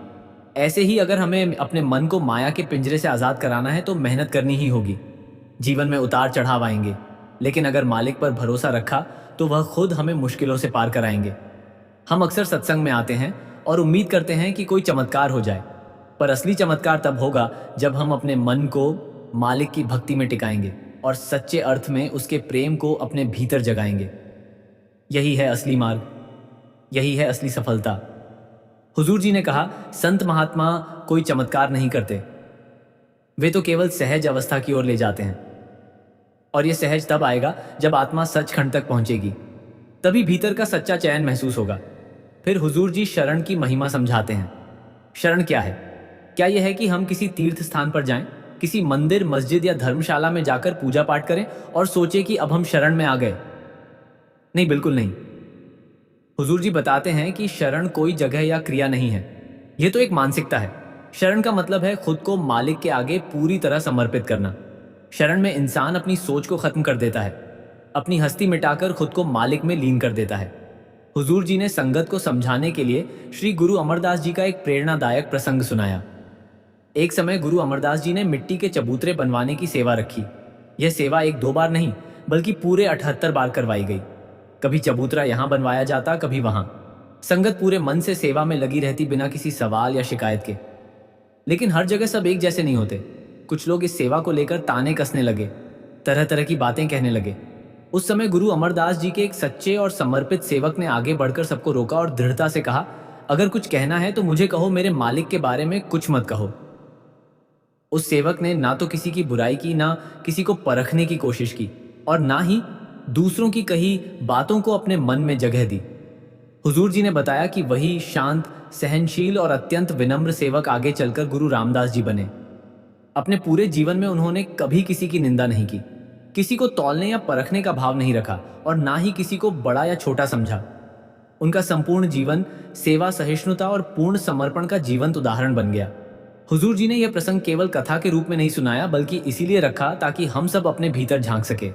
ऐसे ही अगर हमें अपने मन को माया के पिंजरे से आज़ाद कराना है, तो मेहनत करनी ही होगी। जीवन में उतार चढ़ाव आएंगे, लेकिन अगर मालिक पर भरोसा रखा तो वह खुद हमें मुश्किलों से पार कराएंगे। हम अक्सर सत्संग में आते हैं और उम्मीद करते हैं कि कोई चमत्कार हो जाए, पर असली चमत्कार तब होगा जब हम अपने मन को मालिक की भक्ति में टिकाएंगे और सच्चे अर्थ में उसके प्रेम को अपने भीतर जगाएंगे। यही है असली मार्ग, यही है असली सफलता। हुजूर जी ने कहा, संत महात्मा कोई चमत्कार नहीं करते, वे तो केवल सहज अवस्था की ओर ले जाते हैं। और यह सहज तब आएगा जब आत्मा सचखंड तक पहुंचेगी, तभी भीतर का सच्चा चैन महसूस होगा। फिर हुजूर जी शरण की महिमा समझाते हैं। शरण क्या है? क्या यह है कि हम किसी तीर्थ स्थान पर जाएं, किसी मंदिर, मस्जिद या धर्मशाला में जाकर पूजा पाठ करें और सोचें कि अब हम शरण में आ गए? नहीं, बिल्कुल नहीं। हुजूर जी बताते हैं कि शरण कोई जगह या क्रिया नहीं है, ये तो एक मानसिकता है। शरण का मतलब है खुद को मालिक के आगे पूरी तरह समर्पित करना। शरण में इंसान अपनी सोच को खत्म कर देता है, अपनी हस्ती मिटाकर खुद को मालिक में लीन कर देता है। हुजूर जी ने संगत को समझाने के लिए श्री गुरु अमरदास जी का एक प्रेरणादायक प्रसंग सुनाया। एक समय गुरु अमरदास जी ने मिट्टी के चबूतरे बनवाने की सेवा रखी। यह सेवा एक दो बार नहीं, बल्कि पूरे 78 बार करवाई गई। कभी चबूतरा यहाँ बनवाया जाता, कभी वहां। संगत पूरे मन से सेवा में लगी रहती, बिना किसी सवाल या शिकायत के। लेकिन हर जगह सब एक जैसे नहीं होते। कुछ लोग इस सेवा को लेकर ताने कसने लगे, तरह तरह की बातें कहने लगे। उस समय गुरु अमरदास जी के एक सच्चे और समर्पित सेवक ने आगे बढ़कर सबको रोका और दृढ़ता से कहा, अगर कुछ कहना है तो मुझे कहो, मेरे मालिक के बारे में कुछ मत कहो। उस सेवक ने ना तो किसी की बुराई की, ना किसी को परखने की कोशिश की, और ना ही दूसरों की कही बातों को अपने मन में जगह दी। हुजूर जी ने बताया कि वही शांत, सहनशील और अत्यंत विनम्र सेवक आगे चलकर गुरु रामदास जी बने। अपने पूरे जीवन में उन्होंने कभी किसी की निंदा नहीं की, किसी को तौलने या परखने का भाव नहीं रखा, और ना ही किसी को बड़ा या छोटा समझा। उनका संपूर्ण जीवन सेवा, सहिष्णुता और पूर्ण समर्पण का जीवंत उदाहरण बन गया। हुजूर जी ने यह प्रसंग केवल कथा के रूप में नहीं सुनाया, बल्कि इसीलिए रखा ताकि हम सब अपने भीतर झांक सके।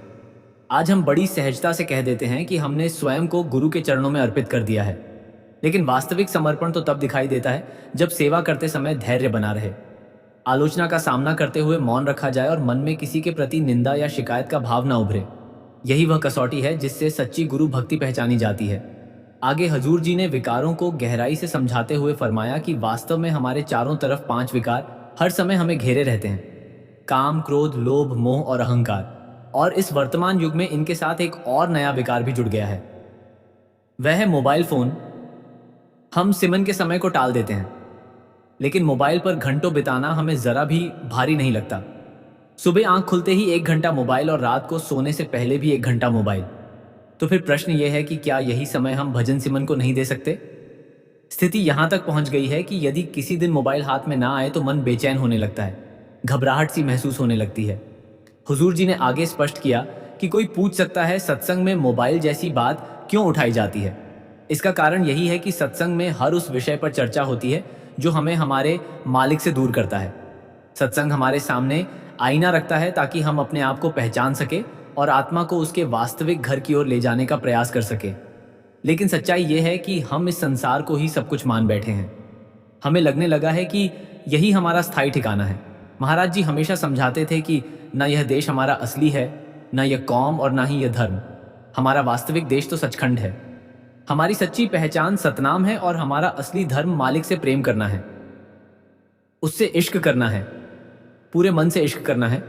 आज हम बड़ी सहजता से कह देते हैं कि हमने स्वयं को गुरु के चरणों में अर्पित कर दिया है, लेकिन वास्तविक समर्पण तो तब दिखाई देता है जब सेवा करते समय धैर्य बना रहे, आलोचना का सामना करते हुए मौन रखा जाए और मन में किसी के प्रति निंदा या शिकायत का भाव ना उभरे। यही वह कसौटी है जिससे सच्ची गुरु भक्ति पहचानी जाती है। आगे हजूर जी ने विकारों को गहराई से समझाते हुए फरमाया कि वास्तव में हमारे चारों तरफ 5 विकार हर समय हमें घेरे रहते हैं: काम, क्रोध, लोभ, मोह और अहंकार। और इस वर्तमान युग में इनके साथ एक और नया विकार भी जुड़ गया है, वह है मोबाइल फोन। हम सिमन के समय को टाल देते हैं, लेकिन मोबाइल पर घंटों बिताना हमें जरा भी भारी नहीं लगता। सुबह आंख खुलते ही 1 घंटा मोबाइल और रात को सोने से पहले भी 1 घंटा मोबाइल। तो फिर प्रश्न यह है कि क्या यही समय हम भजन सिमन को नहीं दे सकते? स्थिति यहां तक पहुंच गई है कि यदि किसी दिन मोबाइल हाथ में ना आए तो मन बेचैन होने लगता है, घबराहट सी महसूस होने लगती है। हुजूर जी ने आगे स्पष्ट किया कि कोई पूछ सकता है, सत्संग में मोबाइल जैसी बात क्यों उठाई जाती है? इसका कारण यही है कि सत्संग में हर उस विषय पर चर्चा होती है जो हमें हमारे मालिक से दूर करता है। सत्संग हमारे सामने आईना रखता है ताकि हम अपने आप को पहचान सके और आत्मा को उसके वास्तविक घर की ओर ले जाने का प्रयास कर सके। लेकिन सच्चाई यह है कि हम इस संसार को ही सब कुछ मान बैठे हैं। हमें लगने लगा है कि यही हमारा स्थायी ठिकाना है। महाराज जी हमेशा समझाते थे कि न यह देश हमारा असली है, न यह कौम, और न ही यह धर्म। हमारा वास्तविक देश तो सचखंड है। हमारी सच्ची पहचान सतनाम है और हमारा असली धर्म मालिक से प्रेम करना है, उससे इश्क करना है, पूरे मन से इश्क करना है।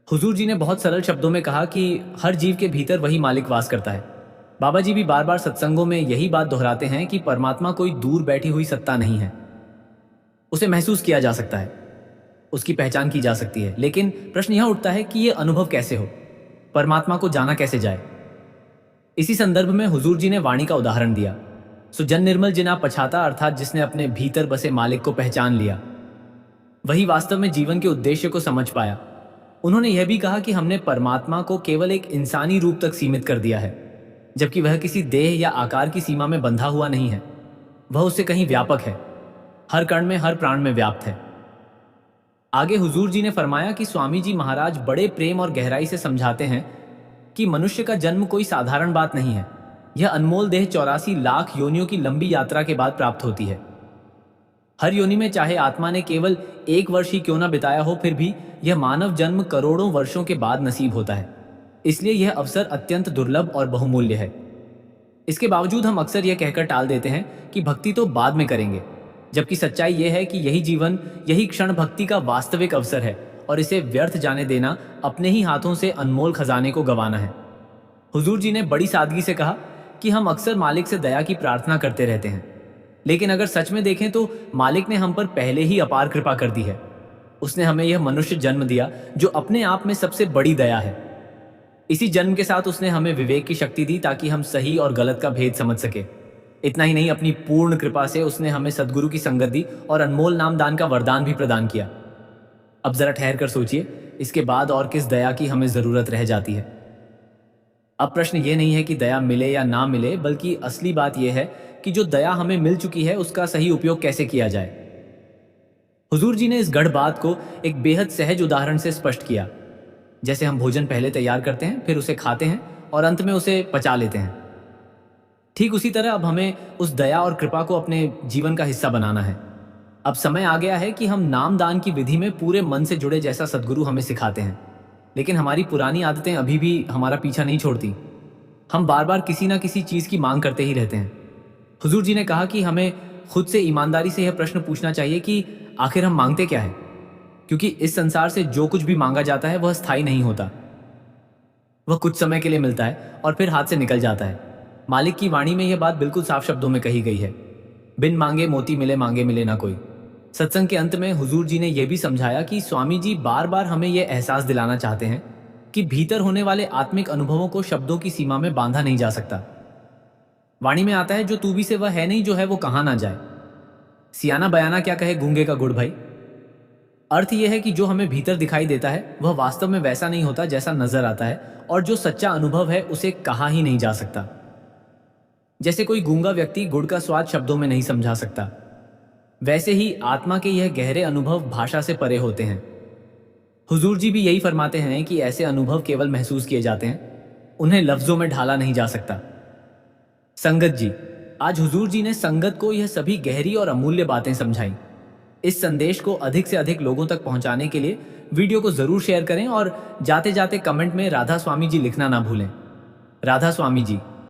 हुजूर जी ने बहुत सरल शब्दों में कहा कि हर जीव के भीतर वही मालिक वास करता है। बाबा जी भी बार बार सत्संगों में यही बात दोहराते हैं कि परमात्मा कोई दूर बैठी हुई सत्ता नहीं है। उसे महसूस किया जा सकता है, उसकी पहचान की जा सकती है, लेकिन प्रश्न यह उठता है कि यह अनुभव कैसे हो, परमात्मा को जाना कैसे जाए। इसी संदर्भ में हुजूर जी ने वाणी का उदाहरण दिया। सो जन निर्मल जिना पछाता, अर्थात जिसने अपने भीतर बसे मालिक को पहचान लिया, वही वास्तव में जीवन के उद्देश्य को समझ पाया। उन्होंने यह भी कहा कि हमने परमात्मा को केवल एक इंसानी रूप तक सीमित कर दिया है, जबकि वह किसी देह या आकार की सीमा में बंधा हुआ नहीं है। वह उससे कहीं व्यापक है, हर कण में, हर प्राण में व्याप्त है। आगे हुजूर जी ने फरमाया कि स्वामी जी महाराज बड़े प्रेम और गहराई से समझाते हैं कि मनुष्य का जन्म कोई साधारण बात नहीं है। यह अनमोल देह 84 लाख योनियों की लंबी यात्रा के बाद प्राप्त होती है। हर योनि में चाहे आत्मा ने केवल 1 वर्ष ही क्यों ना बिताया हो, फिर भी यह मानव जन्म करोड़ों वर्षों के बाद नसीब होता है। इसलिए यह अवसर अत्यंत दुर्लभ और बहुमूल्य है। इसके बावजूद हम अक्सर यह कहकर टाल देते हैं कि भक्ति तो बाद में करेंगे, जबकि सच्चाई यह है कि यही जीवन, यही क्षण भक्ति का वास्तविक अवसर है, और इसे व्यर्थ जाने देना अपने ही हाथों से अनमोल खजाने को गंवाना है। हुजूर जी ने बड़ी सादगी से कहा कि हम अक्सर मालिक से दया की प्रार्थना करते रहते हैं, लेकिन अगर सच में देखें तो मालिक ने हम पर पहले ही अपार कृपा कर दी है। उसने हमें यह मनुष्य जन्म दिया जो अपने आप में सबसे बड़ी दया है। इसी जन्म के साथ उसने हमें विवेक की शक्ति दी ताकि हम सही और गलत का भेद समझ सके। इतना ही नहीं, अपनी पूर्ण कृपा से उसने हमें सद्गुरु की संगत दी और अनमोल नामदान का वरदान भी प्रदान किया। अब जरा ठहर कर सोचिए, इसके बाद और किस दया की हमें जरूरत रह जाती है। अब प्रश्न ये नहीं है कि दया मिले या ना मिले, बल्कि असली बात यह है कि जो दया हमें मिल चुकी है उसका सही उपयोग कैसे किया जाए। हुजूर जी ने इस गढ़ बात को एक बेहद सहज उदाहरण से स्पष्ट किया। जैसे हम भोजन पहले तैयार करते हैं, फिर उसे खाते हैं और अंत में उसे पचा लेते हैं, ठीक उसी तरह अब हमें उस दया और कृपा को अपने जीवन का हिस्सा बनाना है। अब समय आ गया है कि हम नामदान की विधि में पूरे मन से जुड़े, जैसा सदगुरु हमें सिखाते हैं। लेकिन हमारी पुरानी आदतें अभी भी हमारा पीछा नहीं छोड़ती। हम बार बार किसी ना किसी चीज की मांग करते ही रहते हैं। हुजूर जी ने कहा कि हमें खुद से ईमानदारी से यह प्रश्न पूछना चाहिए कि आखिर हम मांगते क्या है, क्योंकि इस संसार से जो कुछ भी मांगा जाता है वह स्थायी नहीं होता। वह कुछ समय के लिए मिलता है और फिर हाथ से निकल जाता है। मालिक की वाणी में यह बात बिल्कुल साफ शब्दों में कही गई है, बिन मांगे मोती मिले, मांगे मिले ना कोई। सत्संग के अंत में हुजूर जी ने यह भी समझाया कि स्वामी जी बार बार हमें यह एहसास दिलाना चाहते हैं कि भीतर होने वाले आत्मिक अनुभवों को शब्दों की सीमा में बांधा नहीं जा सकता। वाणी में आता है, जो तू भी से वह है नहीं जो है वो कहाँ ना जाए। सियाना बयाना क्या कहे गूंगे का गुड़ भाई। अर्थ यह है कि जो हमें भीतर दिखाई देता है वह वास्तव में वैसा नहीं होता जैसा नजर आता है, और जो सच्चा अनुभव है उसे कहा ही नहीं जा सकता। जैसे कोई गूंगा व्यक्ति गुड़ का स्वाद शब्दों में नहीं समझा सकता, वैसे ही आत्मा के यह गहरे अनुभव भाषा से परे होते हैं। हुजूर जी भी यही फरमाते हैं कि ऐसे अनुभव केवल महसूस किए जाते हैं, उन्हें लफ्जों में ढाला नहीं जा सकता। संगत जी, आज हुजूर जी ने संगत को यह सभी गहरी और अमूल्य बातें समझाई। इस संदेश को अधिक से अधिक लोगों तक पहुंचाने के लिए वीडियो को जरूर शेयर करें और जाते जाते कमेंट में राधा स्वामी जी लिखना ना भूलें। राधा स्वामी जी।